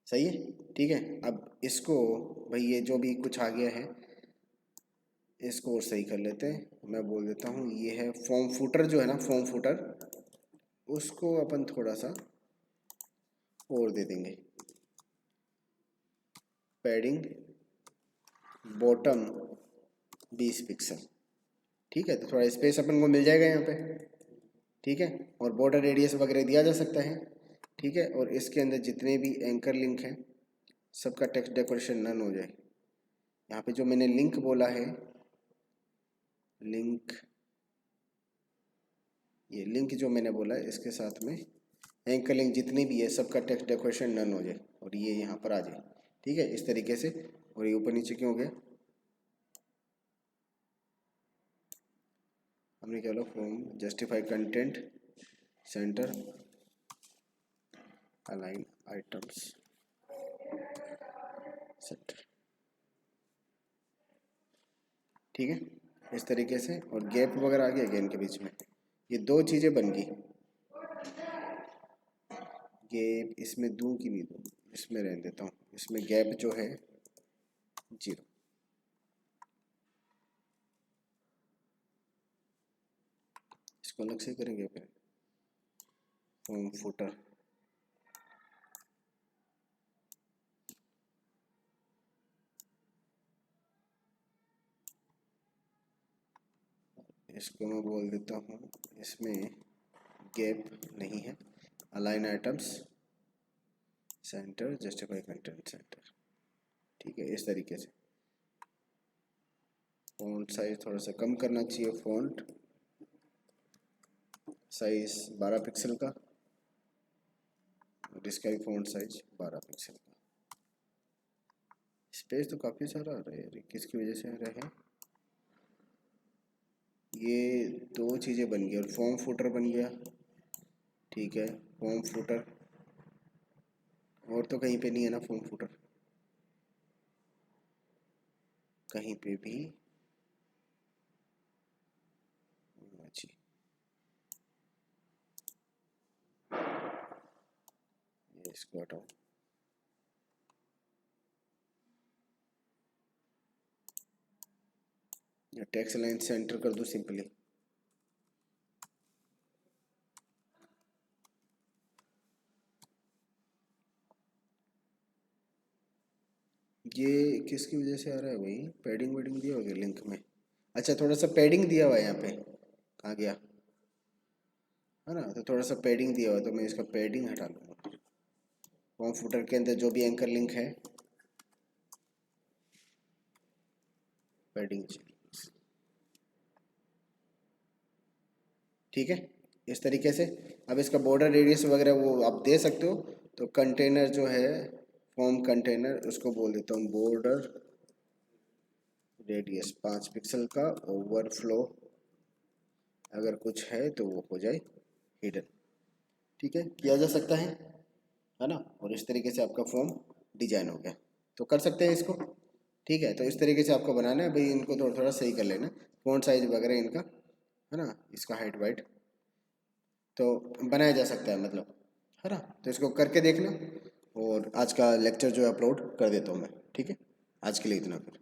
सही है, ठीक है। अब इसको भाई ये जो भी कुछ आ गया है इसको और सही कर लेते हैं। मैं बोल देता हूँ ये है फॉर्म फुटर जो है ना, फॉर्म फुटर, उसको अपन थोड़ा सा और दे देंगे, पैडिंग बॉटम 20 पिक्सल, ठीक है। तो थोड़ा स्पेस अपन को मिल जाएगा यहाँ पे, ठीक है। और बॉर्डर रेडियस वगैरह दिया जा सकता है, ठीक है। और इसके अंदर जितने भी एंकर लिंक हैं सबका टेक्स्ट डेकोरेशन नन हो जाए। यहाँ पे जो मैंने लिंक बोला है, लिंक, ये लिंक जो मैंने बोला है इसके साथ में एंकर लिंक जितने भी है सबका टेक्स्ट डेकोरेशन नन हो जाए और ये यहाँ पर आ जाए, ठीक है, इस तरीके से। और ये ऊपर नीचे क्यों हो गया, हमने क्या बोला, from justify content centre align items centre, ठीक है, इस तरीके से। और गैप वगैरह आ गया गेम के बीच में, ये दो चीज़ें बन गई। गैप इसमें दूँ कि नहीं दूँ, इसमें रहने देता हूँ, इसमें गैप जो है 0, इसको अलग से करेंगे फिर, फॉर्म फुटर, इसको मैं बोल देता हूँ इसमें गैप नहीं है, align items centre justify content centre, ठीक है, इस तरीके से। फ़ॉन्ट साइज थोड़ा सा कम करना चाहिए, फ़ॉन्ट साइज 12 पिक्सल का, और इसका भी फ़ॉन्ट साइज 12 पिक्सल का। स्पेस तो काफ़ी सारा आ रहा है यार, किसकी वजह से आ रहा है, ये दो चीज़ें बन गई और फॉर्म फुटर बन गया, ठीक है, फॉर्म फुटर। और तो कहीं पे नहीं है ना फॉर्म फुटर, कहीं पे भी जी, इसको हटाओ, या टेक्स्ट लाइन सेंटर कर दो सिंपली, ये किसकी वजह से आ रहा है भाई, पैडिंग वेडिंग दिया होगा लिंक में, अच्छा थोड़ा सा पैडिंग दिया हुआ है यहाँ पे, कहाँ गया, है ना, तो थोड़ा सा पैडिंग दिया हुआ है, तो मैं इसका पैडिंग हटा लूँगा। फॉर्म फुटर के अंदर जो भी एंकर लिंक है पैडिंग, ठीक है, इस तरीके से। अब इसका बॉर्डर रेडियस वगैरह वो आप दे सकते हो। तो कंटेनर जो है, फॉर्म कंटेनर, उसको बोल देता हूँ बॉर्डर रेडियस 5 पिक्सल का, ओवरफ्लो अगर कुछ है तो वो हो जाए हिडन। ठीक है, किया जा सकता है ना। और इस तरीके से आपका फॉर्म डिजाइन हो गया, तो कर सकते हैं इसको। ठीक है, तो इस तरीके से आपको बनाना है भाई, इनको थोड़ा थोड़ा सही कर लेना, फॉन्ट साइज वगैरह इनका, है ना, इसका हाइट वाइट तो बनाया जा सकता है मतलब, है ना। तो इसको करके देखना, और आज का लेक्चर जो है अपलोड कर देता हूँ मैं। ठीक है, आज के लिए इतना फिर।